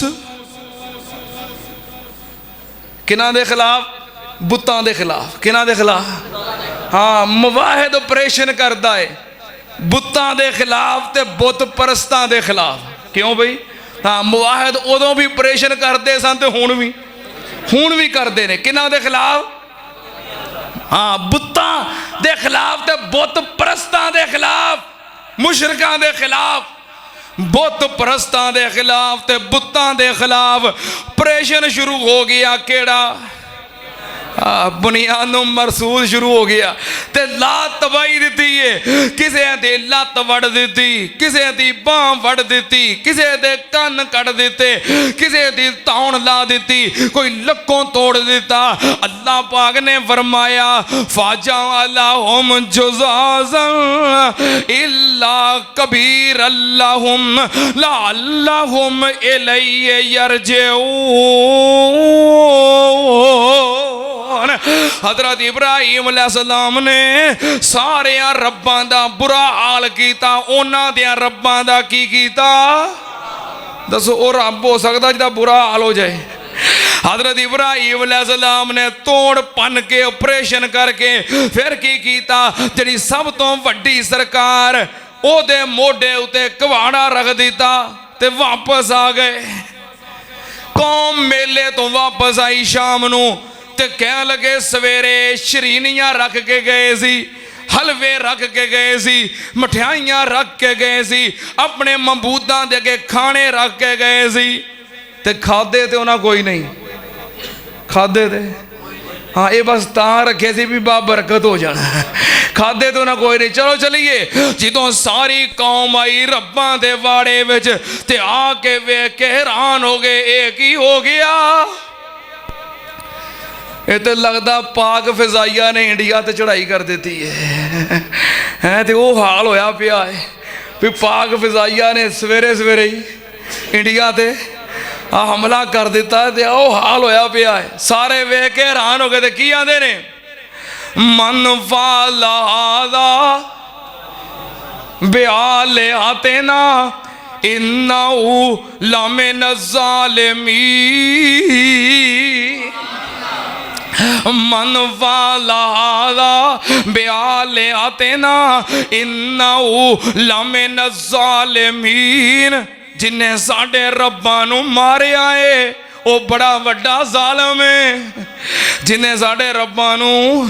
किना दे खिलाफ? बुतां दे खिलाफ। किना दे खिलाफ? हाँ, मुवाहिद ऑपरेशन करता है बुतां दे खिलाफ ते बुत परस्तां दे खिलाफ। क्यों बई? हाँ, मुवाहिद उदों भी ऑपरेशन करते सन ते हुण भी करते ने। किना दे खिलाफ? हाँ, बुतां दे खिलाफ ते बुत परस्तां दे खिलाफ, मुशरकां दे खिलाफ, बुत परस्तां दे खिलाफ ते बुतां दे खिलाफ ऑपरेशन शुरू हो गया। केड़ा? बुनियानो मरसूल शुरू हो गया ते लात तबाही दी है। किसे दी लत्त वड़ दी, किसे दी बांह वड़ दी, किसे दे कन्न कट दिते, किसे दी तौण ला दी, कोई लक्कों तोड़ दिता। अल्लाह पाक ने फरमाया फाजअलहुम जुज़ाज़न इल्ला कबीर अल्लाहुम लअल्लहुम इलैहि यरजिऊन। हजरत इब्राहिम अलैहिस्सलाम ने सारे रब्बां दा बुरा हाल किया, उन्हां दे रब्बां दा की कीता? दसो, वो रब हो सकता जिहदा बुरा हाल हो जाए? हजरत इब्राहिम अलैहिस्सलाम ने तोड़ पन के ऑपरेशन करके फिर की कीता? जिहड़ी सब तो वड्डी सरकार ओदे मोढे उते कुहाड़ा रख दिता ते वापस आ गए। कौम मेले तो वापस आई शाम नूं ते कह लगे सवेरे शरीनियां रख के गए सी, हलवे रख के गए सी, मठियाइयां रख के गए सी, अपने मबूदां दे अगे खाने रख के गए सी ते खादे ते उन्हां कोई नहीं। खादे ते हाँ, ये बस तां रखे सी भी बा बरकत हो जाना। खादे तो ना कोई नहीं। चलो चलिए, जो सारी कौम आई रब्बां दे वाड़े विच ते आके वेख के हैरान हो गए, एक ही हो गया। ये तो लगता पाक फिजाइया ने इंडिया ते चढ़ाई कर दी है तो वो हाल होया पिया है भी पाक फिजाइया ने सवेरे सवेरे ही इंडिया ते हमला कर दिता ते वो हाल होया पिया है। सारे वेख के हैरान हो गए थे। की आंदे ने? मन वाला ब्याल आते ना इन्नाहु लमिन ज़ालिमीन। मन वाला ब्याल आते ना इन्नाहु लमिन ज़ालिमीन। जिन्हें साडे रब्बां नूं मारिया है वो बड़ा वड्डा ज़ालिम है। जिन्हें साडे रब्बां नूं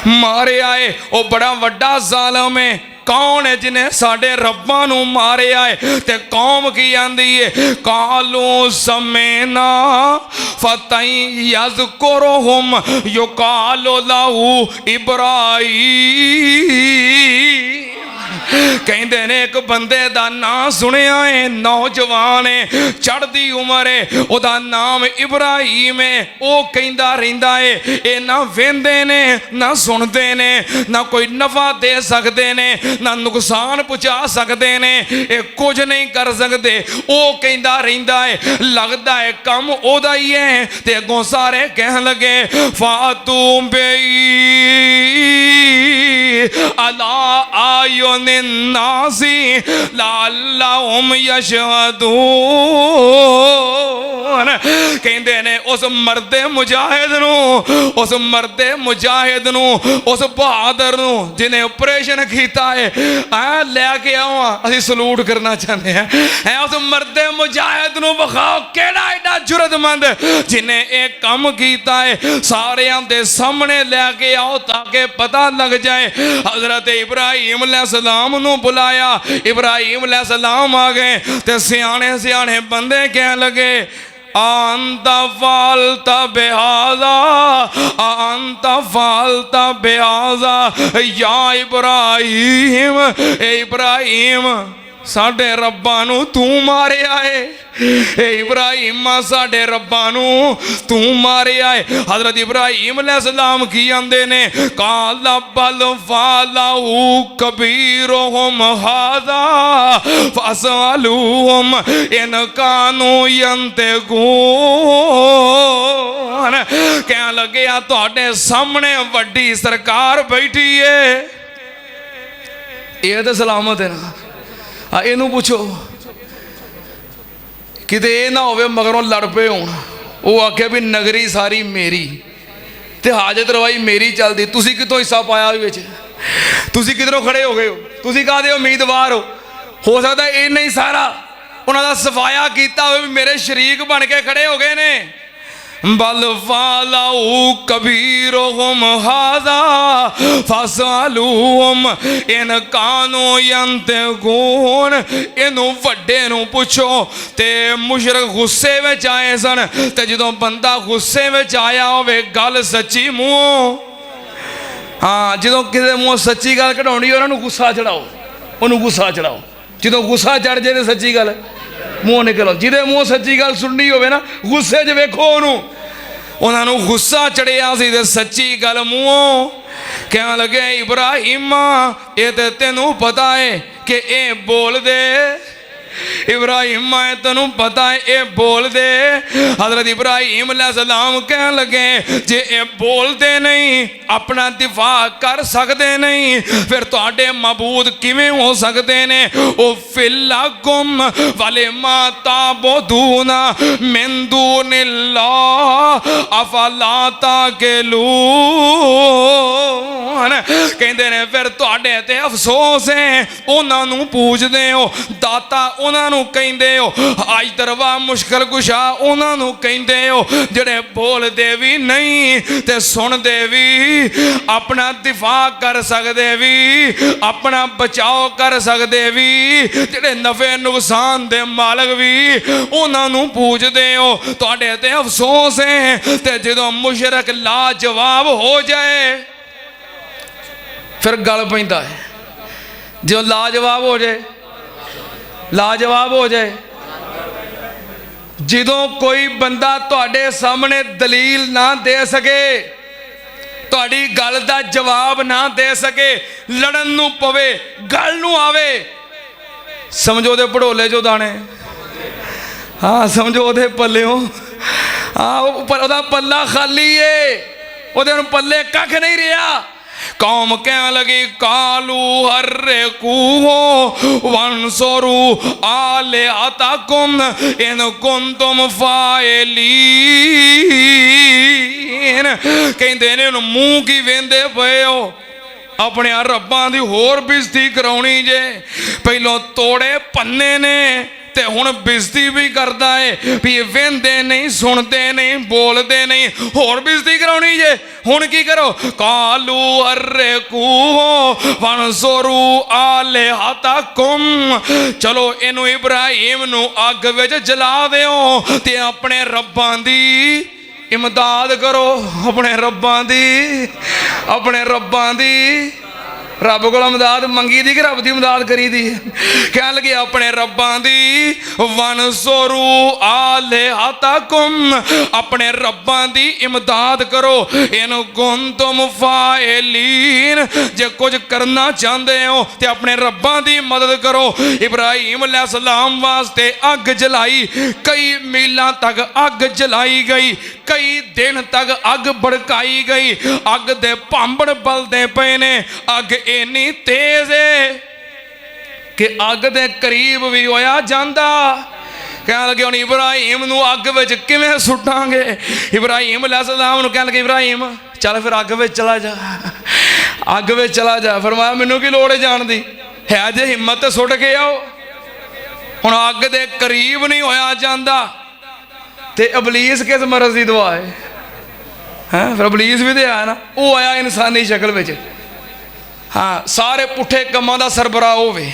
मारिया है वो बड़ा वड्डा ज़ालिम है। कौन है जिन्हें साडे रब्बां नूं मारिया है? ते कौम की आंदी है कालू समेना फतई यज़कुरुहुम युकालु लहू इब्राहीम। कहते ने एक बंदे का नाम सुनिया है, नौजवान है, चढ़ती उम्र है, ओदा नाम इब्राहिम है। वो कहता रहिंदा है ये ना वेंदे ने ना सुनते ने, ना कोई नफा दे सकते ने ना नुकसान पहुँचा सकते ने, ये कुछ नहीं कर सकते। वो कहता रहिंदा है लगता है कम ओदा ही है। ते अगों सारे कह लगे फातू बेई अला आयो नासी लअल्लहुम यशहदून। कहते ने उस मर्दे मुजाहिद नूं, उस मर्दे मुजाहिद नूं, उस बहादुर नूं जिन्हें ऑपरेशन किया है लैके आओ, असीं सलूट करना चाहते हैं। उस मर्दे मुजाहिद नूं विखाओ केड़ा एडा जुरतमंद जिन्हें एक काम किया है सारिਆਂ ਦੇ सामने लैके आओ ताकि पता लग जाए। हजरत इब्राहिम अलैहिस्सलाम नूं बुलाया, इब्राहिम अलैहिस्सलाम आ गए ते सियाने सियाने बंदे कह लगे आंता फालता बेहाजा, आंता फालता बेहाजा या इब्राहिम, ए इब्राहिम साडे रब्बा नू तू मारिया है, ए इब्राहिमा साडे रब्बा नू तू मारिया है। हजरत इब्राहिम अलैहिस्सलाम की आंदे ने काला बल फालाहू कबीरुहुम हाजा फसअलूहुम इन कानू यंतिकून। कह लगे तुहाडे सामने वड्डी सरकार बैठी है, ये तो सलामत है ना। इनू पूछो किते ना होवे मगरों लड़ पे होण, वो आखे भी नगरी सारी मेरी ते हाजत रवाई मेरी चलती, तुसी कितों हिस्सा पाया विच, तुसी किधरों खड़े हो गए हो, तुसी काहदे उम्मीदवार हो सकता ये नहीं सारा उन्हां दा सफाया कीता होवे भी मेरे शरीक बन के खड़े हो गए ने। बल फालाहू कबीरुहुम हाजा फसअलूहुम इन कानू यंतिकून। इनू वड्डे नू पुछो ते मुशरक गुस्से विच आए सन ते जदों बंदा गुस्से विच आया होवे गल सच्ची मूँहों, हाँ जदों किसी मूँहों सच्ची गल कढाउणी उन्हां नूं गुस्सा चढ़ाओ, उन्होंने गुस्सा चढ़ाओ, जदों गुस्सा चढ़ जाए तो सच्ची गल मूँह निकलो, जिदे मूँह सच्ची गल सुननी होवे ना गुस्से च वेखो उन्होंने गुस्सा चढ़िया सी ते सच्ची गल मूँहों कह लगे इब्राहिमा ये तो तेनू पता है कि ये बोल दे, इब्राहिम तेनू पता है ये बोल दे। हजरत इब्राहिम अलैहिस्सलाम कह लगे जे ये बोलते नहीं अपना दिफा कर सकते नहीं फिर तुहाडे मबूद किवें हो सकते ने। ओ फिल्लाकुम वाले माता बोधूना मिन दूनिल्लाह अफला ताकिलून। कहते ने फिर तुहाडे ते अफसोस है उन्हां नूं पूजदे हो, दाता उन्होंने कहते हो, अज दरवा मुश्किल कुशा उन्होंने कहते हो जेड़े बोलते भी नहीं ते सुनते भी, अपना दिफा कर सकते भी, अपना बचाव कर सकते भी, जेड़े नफे नुकसान दे मालक भी उन्होंने पूजते हो। तुहाडे ते अफसोस है ते जदों मुशरक लाजवाब हो जाए फिर गल पैंदा है, जो लाजवाब हो जाए लाजवाब हो जाए, जदों कोई बंदा तुहाडे सामने दलील ना दे सके, तुहाडी गल दा जवाब ना दे सके, लड़न नू पवे गल नू आवे, समझो दे भड़ोले जो दाने, हाँ समझो दे पल्लियों, हाँ उहदा पल्ला खाली है, उहदे हुण पल्ले कख नहीं रहा। कौम कह लगी कालू हर्रे कूहो वंसरू आले आताकुम इन कुंतुम फाइलीन। कहते ने मुंह की वेंदे पे हो अपने रब्बां दी होर बेइज्जती कराउणी जे, पहलों तोड़े पन्ने ने ते हुण बेइज्जती भी करता है भी वेंदे नहीं सुनते नहीं बोलते नहीं, होर बेइज्जती कराउणी जे। हुण की करो कालू अर्रे कूहो वंसरू आले हाताकुम, चलो इनू इब्राहिम नू अग विच जला दिओ ते अपने रब्बां दी इमदाद करो, अपने रब्बां दी रब को इमदाद मंगी दी कि रब की इमदाद करी दी। कह लगे अपने रब्बां दी वनसोरू आले हाताकुम, अपने रब्बां दी इमदाद करो इन कुंतुम फाइलीन, जे कुछ करना चाहते हो तो अपने रब्बां दी मदद करो। इब्राहिम अलैहिस्सलाम वास्ते अग जलाई, कई मीलों तक अग जलाई गई, कई दिन तक अग भड़काई गई, अग दे भांबड़ बलदे पे ने, अग इन्नी तेज है कि अग दे करीब भी होया जांदा। कह लगे हुण इब्राहिम नू अग विच किवें सुटांगे। इब्राहिम अलैहिस्सलाम नू कह लगे इब्राहिम चल फिर अग विच चला जा, अग विच चला जा। फरमाया मैनू की लोड़ है जाण दी, है जे हिम्मत सुट के आओ। हुण अग दे करीब नहीं होया जांदा ਤੇ ਇਬਲੀਸ ਕਿਸ ਮਰਜ਼ ਦੀ ਦੁਆ ਹੈ? ਹੈਂ, ਫਿਰ ਇਬਲੀਸ ਵੀ ਤੇ ਆਇਆ ਨਾ, ਉਹ ਆਇਆ ਇਨਸਾਨੀ ਸ਼ਕਲ ਵਿੱਚ। ਹਾਂ, ਸਾਰੇ ਪੁੱਠੇ ਕੰਮਾਂ ਦਾ ਸਰਬਰਾਹ ਹੋਵੇ।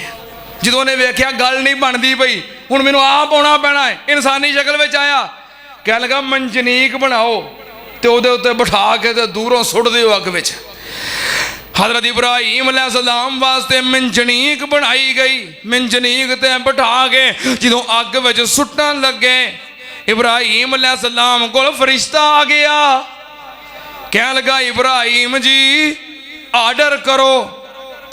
ਜਦੋਂ ਉਹਨੇ ਵੇਖਿਆ ਗੱਲ ਨਹੀਂ ਬਣਦੀ ਪਈ, ਹੁਣ ਮੈਨੂੰ ਆਪ ਆਉਣਾ ਪੈਣਾ ਹੈ, ਇਨਸਾਨੀ ਸ਼ਕਲ ਵਿੱਚ ਆਇਆ। ਕਹਿਣ ਲੱਗਾ ਮੰਜਨੀਕ ਬਣਾਓ ਤੇ ਉਹਦੇ ਉੱਤੇ ਬਿਠਾ ਕੇ ਤੇ ਦੂਰੋਂ ਸੁੱਟ ਦਿਓ ਅੱਗ ਵਿੱਚ। हज़रत इब्राहीम अलैहिस्सलाम वास्ते मंजनीक बनाई गई। मंजनीक ते बिठा के जो अग विच सुट्टन लगे, इब्राहीम अलैहिस्सलाम कोल फरिश्ता आ गया। कह लगा इब्राहीम जी आर्डर करो,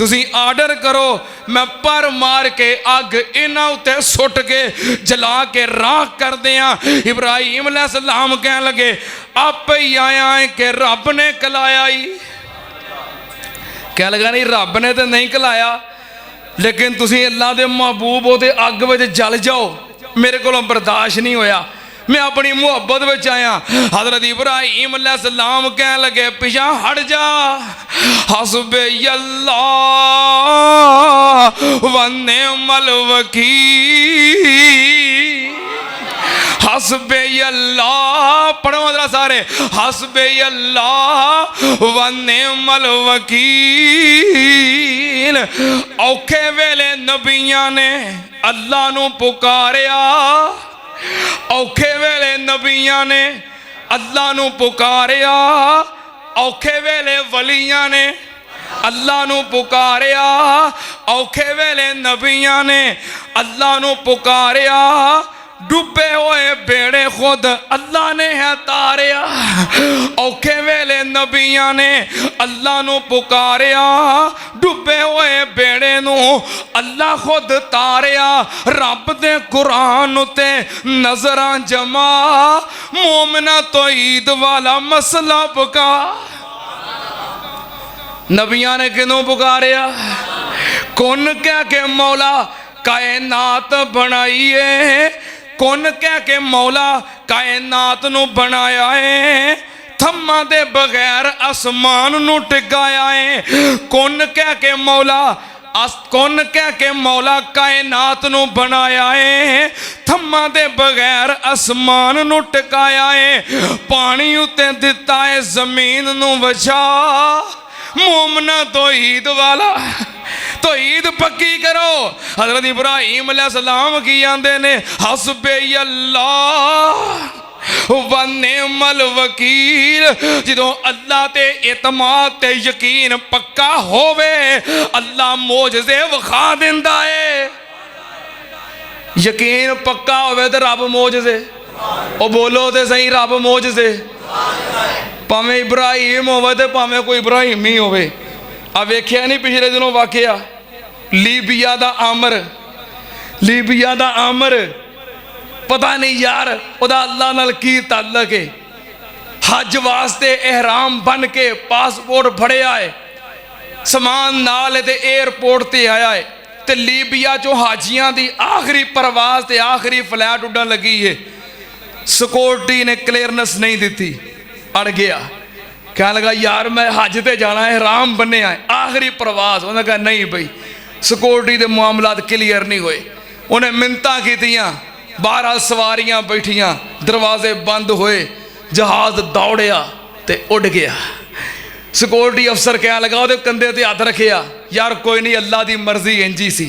तुसी आर्डर करो, मैं पर मार के अग इन्हां उत्ते सुट के जला के राख कर दियां। इब्राहीम अलैहिस्सलाम कह लगे आपे ही आया है कि रब ने कलाया ही? कह लगा नहीं, रब ने तो नहीं कलाया, लेकिन तुसी अल्लाह दे महबूब हो ते अग विच जल जाओ, मेरे कोलों बर्दाश्त नहीं होया, मैं अपनी मुहब्बत विच आया। हज़रत इब्राहीम अलैहिस्सलाम कह लगे पिछा हट जा, हस्बे अल्लाह व निअमल वकील। हस्बे अल्लाह, पढ़ो जरा सारे, हस्बे अल्लाह व निअमल वकील। औखे वेले नबियां ने अल्लाह नू पुकारिया, औखे वेले नबियां ने अल्लाह नू पुकारिया, औखे वेले वलियां ने अल्लाह नू पुकारिया, औखे वेले नबियां ने अल्लाह नू पुकारिया। डुबे हुए बेड़े खुद अल्लाह ने है तारिया, औखे वेले नबियां ने अल्लाह नू पुकारिया, डुबे हुए बेड़े नू अल्लाह खुद तारिया। रब दे कुरान उते नजरां जमा, मोमिना तो ईद वाला मसला पका। नबियां ने किनू पुकारिया? कौन कह के मौला कायनात बनाई है, कौन कह के मौला कायनात नू बनाया है, थम्मा दे बगैर आसमान नू टिकाया है। कौन कह के मौला, कौन कह के मौला कायनात नू बनाया है, थम्मा दे बगैर आसमान नू टिकाया है। पानी उत्ते दिता है जमीन नू वछा, मोमना तो ईद वाला, तो ईद पक्की करो। हज़रत इब्राहीम अलैहिस्सलाम की आंदे ने हस्बे अल्लाह व निअमल वकील। जो अल्लाह ते इतमाद ते यकीन पक्का होवे, अल्लाह मोजज़े विखा दिंदा है। यकीन पक्का होवे ते रब मोजज़े, ओ बोलो ते सही, रब मोजज़े। भावें इब्राहीम होवे ते भावें कोई इब्राहीम ही होवे। आ वेखिया नहीं पिछले दिनों वाकया लीबिया दा आमर, लीबिया दा आमर, पता नहीं यार ओदा अल्लाह नाल की ताल्लुक है। हज वास्ते एहराम बन के पासपोर्ट फड़िया है, समान नाल ते एयरपोर्ट ते आया है, ते लीबिया चो हाजियां दी आखिरी परवाज ते आखिरी फ्लैट उड़न लगी है। सिक्योरिटी ने क्लियरनेस नहीं दी, अड़ गया। कहने लगा यार मैं हज ते जाना है, एहराम बने आए, आखिरी प्रवास। उन्हें कहा नहीं भाई सिक्योरिटी के मामलात क्लीयर नहीं होए। उन्हें मिन्नतां कीतियां, 12 सवारियां बैठियां, दरवाजे बंद होए, जहाज दौड़िया ते उड़ गया। सिक्योरिटी अफसर कह लगा वो कंधे ते हथ रखिया, यार कोई नहीं अल्लाह की मर्जी इंजी सी,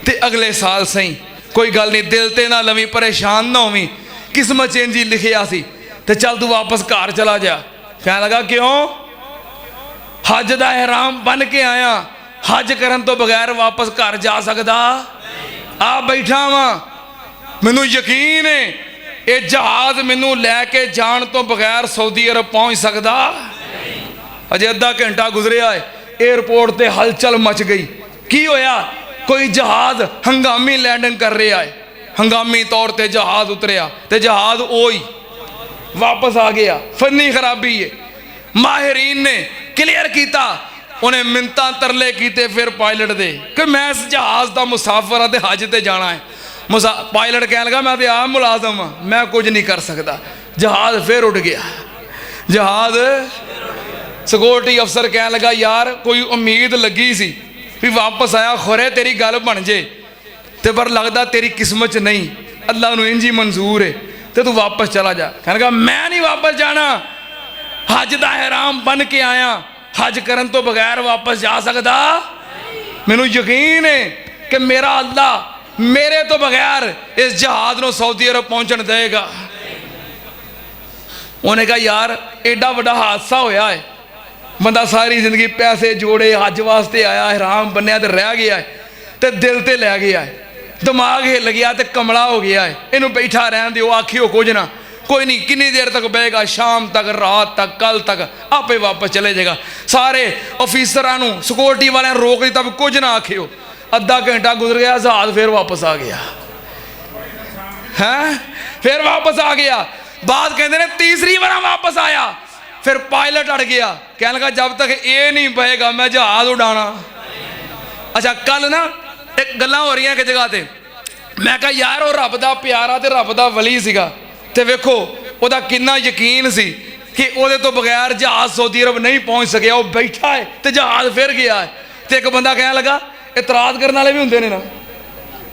ते अगले साल सही, कोई गल नहीं, दिल ते ना लवी, परेशान ना होवी, किस्मत च इंजी लिखिया सी, ते चल तू वापस घर चला जा। कह लगा क्यों? हज का एहराम बन के आया, हज करन तो बगैर वापस घर जा सकदा? आ बैठा वा, मैनू यकीन है ये जहाज मैनू लैके जान तो बगैर सऊदी अरब पहुँच सकदा? अजे अद्धा घंटा गुजरिया है, एयरपोर्ट ते हलचल मच गई। की होया? कोई जहाज हंगामी लैंडिंग कर रहा है, हंगामी तौर पर जहाज उतरिया, तो जहाज ओही वापस आ गया। फनी खराबी है, माहिरीन ने क्लियर किया, उन्हें मिन्नतां तरले किए फिर पायलट दे कि मैं इस जहाज का मुसाफिर हाँ, हज ते जाना है। पायलट कह लगा मैं तो आप मुलाजम हाँ, मैं कुछ नहीं कर सकता। जहाज फिर उड़ गया, जहाज। सिक्योरिटी अफसर कह लगा यार कोई उम्मीद लगी सी भी वापस आया, खुरे तेरी गल बन जे, तो पर लगता तेरी किस्मत च नहीं, अल्लाह नूं इंज ही मंजूर है। तो तू वापस चला जा। कहने लगा मैं नहीं वापस जाना, हज का एहराम बन के आया, हज करन तो बगैर वापस जा सकता? मैनू यकीन है कि मेरा अल्लाह मेरे तो बगैर इस जहाज को सऊदी अरब पहुंचन देगा। उन्हें कहा यार एडा बड़ा हादसा होया है, बंदा सारी जिंदगी पैसे जोड़े हज वास्ते आया, एहराम बनया तो रह गया है, तो दिल ते लै गया है, दिमाग हिल गया तो कमला हो गया है, इनू बैठा रहन दिओ, आखियो कुछ ना, कोई नहीं कितनी देर तक बहेगा, शाम तक, रात तक, कल तक आपे वापस चले जाएगा। सारे ऑफिसरां नू सिक्योरिटी वाले रोक दिता भी कुछ ना आखियो। अद्धा घंटा गुजर गया, जहाज फिर वापस आ गया है, फिर वापस आ गया। बाद कहते ने तीसरी बार वापस आया, फिर पायलट अड़ गया, कहने लगा जब तक ये नहीं बहेगा मैं जहाज उड़ाना। अच्छा कल ना एक गल्लां हो रही एक जगह ते, मैं कहा यार वो रब दा प्यारा ते रब दा वली सीगा, ते वेखो ओदा किन्ना यकीन सी कि ओदे तो बगैर जहाज सऊदी अरब नहीं पहुंच सकिया, वो बैठा है ते जहाज फिर गया है। ते एक बंदा कहने लगा इतराज करने वाले भी होंदे ने ना,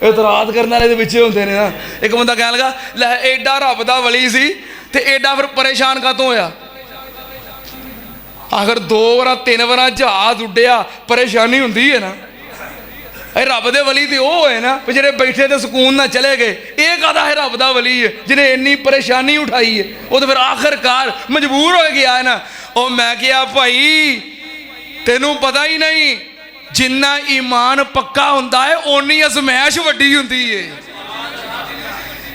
इतराज करने वाले विच होंदे ने ना। एक बंदा कहने लगा लै एडा रब दा वली सी ते एडा फिर परेशान कातों होया? आखिर 2 बार 3 बार जहाज उड्डिया, परेशानी हुंदी है ना। रब दे वली तो वो है ना जेह्ड़े बैठे तो सुकून ना चले गए, ये कहता है रब दा वली है जिन्हें इन्नी परेशानी उठाई है, वो तो फिर आखिरकार मजबूर हो गया है ना। और मैं क्या भाई तेनू पता ही नहीं, जिन्ना ईमान पक्का हुंदा है ओनी अजमैश वड्डी हुंदी है।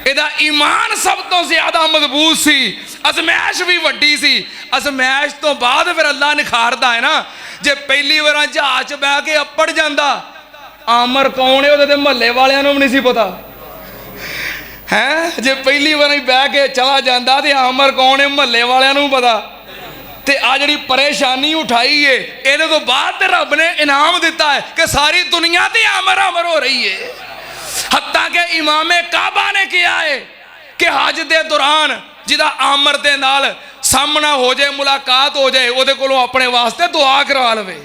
इहदा ईमान सब तो ज्यादा मजबूत सी, अजमैश भी वड्डी सी। अजमैश तो बाद फिर अल्लाह निखारदा है ना। जे पहली बार जहाज च बह के अपड़ जांदा, आमर कौन है वो महल्ले वालियां नूं भी नहीं सी पता है। जे पहली बार ही बह के चला जाता तो आमर कौन है महल्ले वालियां नूं पता। तो आ जी परेशानी उठाई है, ये तो बाद रब ने इनाम दिता है कि सारी दुनिया ते आमर आमर हो रही है। हत्ता के इमामे काबा ने किया है कि हज के दौरान जिदा आमर दे नाल सामना हो जाए, मुलाकात हो जाए, वो कोलों अपने वास्ते दुआ करा लवे।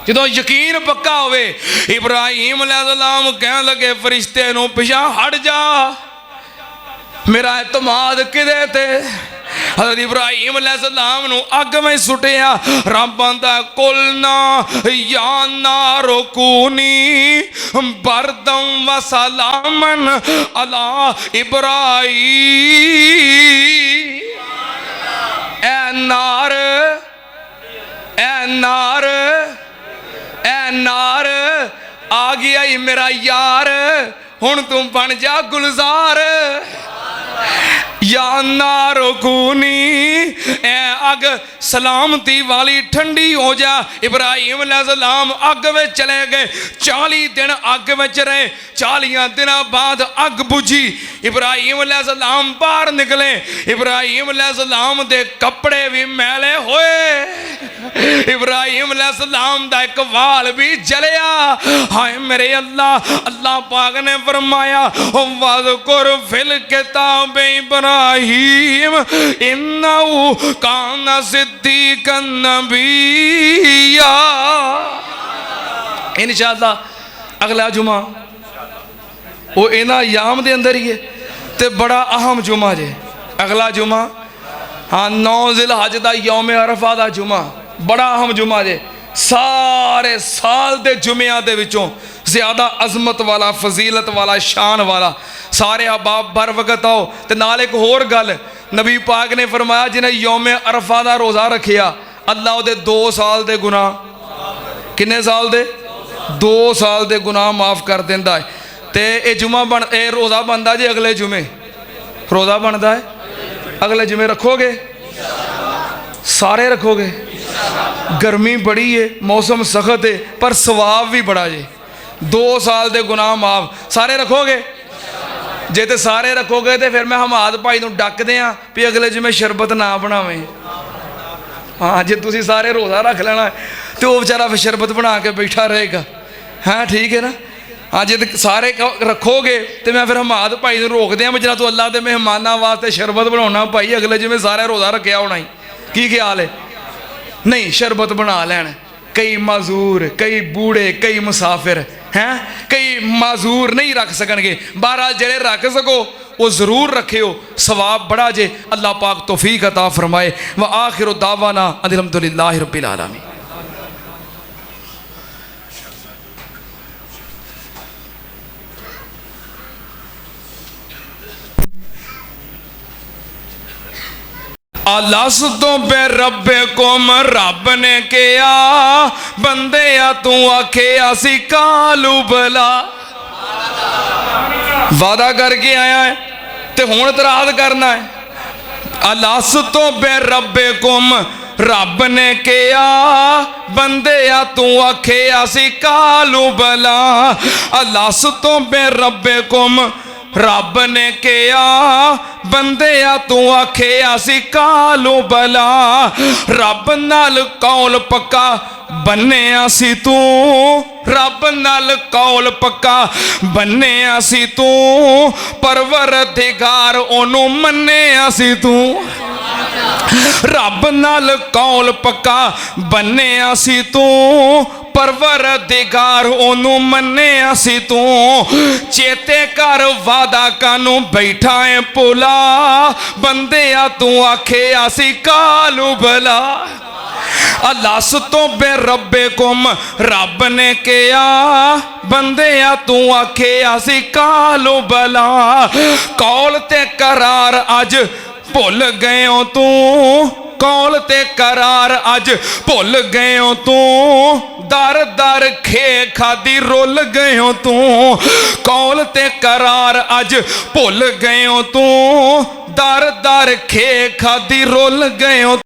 जो यकीन पक्का होवे, इब्राहिम अलैहिस्सलाम कह लगे फरिश्ते नूं पिछा हट जा, मेरा एतमाद किदे ते। हज़रत इब्राहिम अलैहिस्सलाम नूं अग में सुटिया, रब आंदा कुलना या नारो कूनी बरदम व सलामन अला इब्राहिम। ए नार, ए नार, ए नार आ गया ही मेरा यार, हुण तू बन जा गुलजार। या नारो कूनी, ए अग सलामती वाली ठंडी हो जा। इब्राहिम अलैहिस्सलाम अग में चले गए, 40 दिन अग में रहे। 40 दिनों बाद अग बुझी, इब्राहिम अलैहिस्सलाम बाहर निकले। इब्राहिम अलैहिस्सलाम दे कपड़े भी मैले होए, इब्राहिम अलैहिस्सलाम दा एक वाल भी जलिया। हाय मेरे अल्लाह, अल्लाह पाक ने फरमाया वज़कुर फिल किताब इब्राहिम इन्नहु काना सिद्दीक़न नबिय्या। इंशाअल्लाह अगला जुमा वो इन्हां याम दे अंदर ही है, तो बड़ा अहम जुमा जे अगला जुमा। हाँ 9 ज़िलहज दा यौम अरफा दा जुमा बड़ा अहम जुमा जे। सारे साल दे जुमिया दे विचों ज़्यादा अजमत वाला, फजीलत वाला, शान वाला। सारे अहबाब बर वक्त आओ। तो नाल एक होर गल नबी पाक ने फरमाया जिन्हें यौम अरफा दा रोज़ा रखिया, अल्लाह उहदे 2 साल दे गुनाह, किन्ने साल दे 2 साल दे गुनाह माफ़ कर देंदा है। तो ये जुमा बन ए रोज़ा बनता जी अगले जुमे, रोज़ा बनता है अगले जुमे। रखोगे सारे रखोगे? गर्मी बड़ी है, मौसम सख्त है, पर सवाब भी बड़ा जे। 2 साल दे गुनाह माफ, सारे रखोगे? जे तो सारे रखोगे तो फिर मैं हमाद भाई को डक दियाँ भी अगले जिमें शरबत ना बनावें। हाँ जे तुसी सारे रोज़ा रख लेना तो वो बेचारा फिर शरबत बना के बैठा रहेगा। हाँ ठीक है ना। हाँ जे सारे रखोगे तो मैं फिर हमाद भाई को रोक दियाँ जना तू अल्लाह के मेहमानों वास्ते शरबत बनाना भाई, अगले जिमें सारे रोज़ा रखा होना ही की ख्याल है? नहीं, शरबत बना लैन। कई माजूर, कई बूढ़े, कई मुसाफिर हैं, कई माजूर नहीं रख सकणगे। बहरहाल जेड़े रख सको वो जरूर रखियो, सवाब बड़ा जे। अल्लाह पाक तौफीक अता फरमाए। व आखिर दावाना अल्हम्दुलिल्लाहि रब्बिल आलमीन। अलस तो बे रब्बे कोम, रब ने कहा बंदे आ तू आखे असी कालू बला। वादा करके आया है ते हुण इतराज करना है। अलस तो बे रब्बे कोम, रब ने कहा बंदे आ तू आखे असी कालू बला। अलस तो बे रब्बे कोम, रब ने कहा बंदे आ तू आखे असी कालू बला। रब नाल कौल पक्का बन्ने असी तू, रब नाल कौल पक्का बन्ने असी तू। परवरदिगार ओनू मन्ने असी तू। रब नाल कौल पक्का बन्ने असी तू। परवरदिगार ओनू मन्ने असी तू। चेते कर वादा कानू बैठा है पुला, बंदे आ तू आखे असी कालू भला। अलस तो बे रब्बे कुम, रब ने कहा बंदे आ तू आखे असी कालू भला। कौल ते करार अज भुल गए हो तू, कौल ते करार अज भुल गए हो तू। दर दर खे खादी रुल गए हो तू। कौल ते करार अज भुल गए हो तू। दर दर खे खादी रुल गए हो।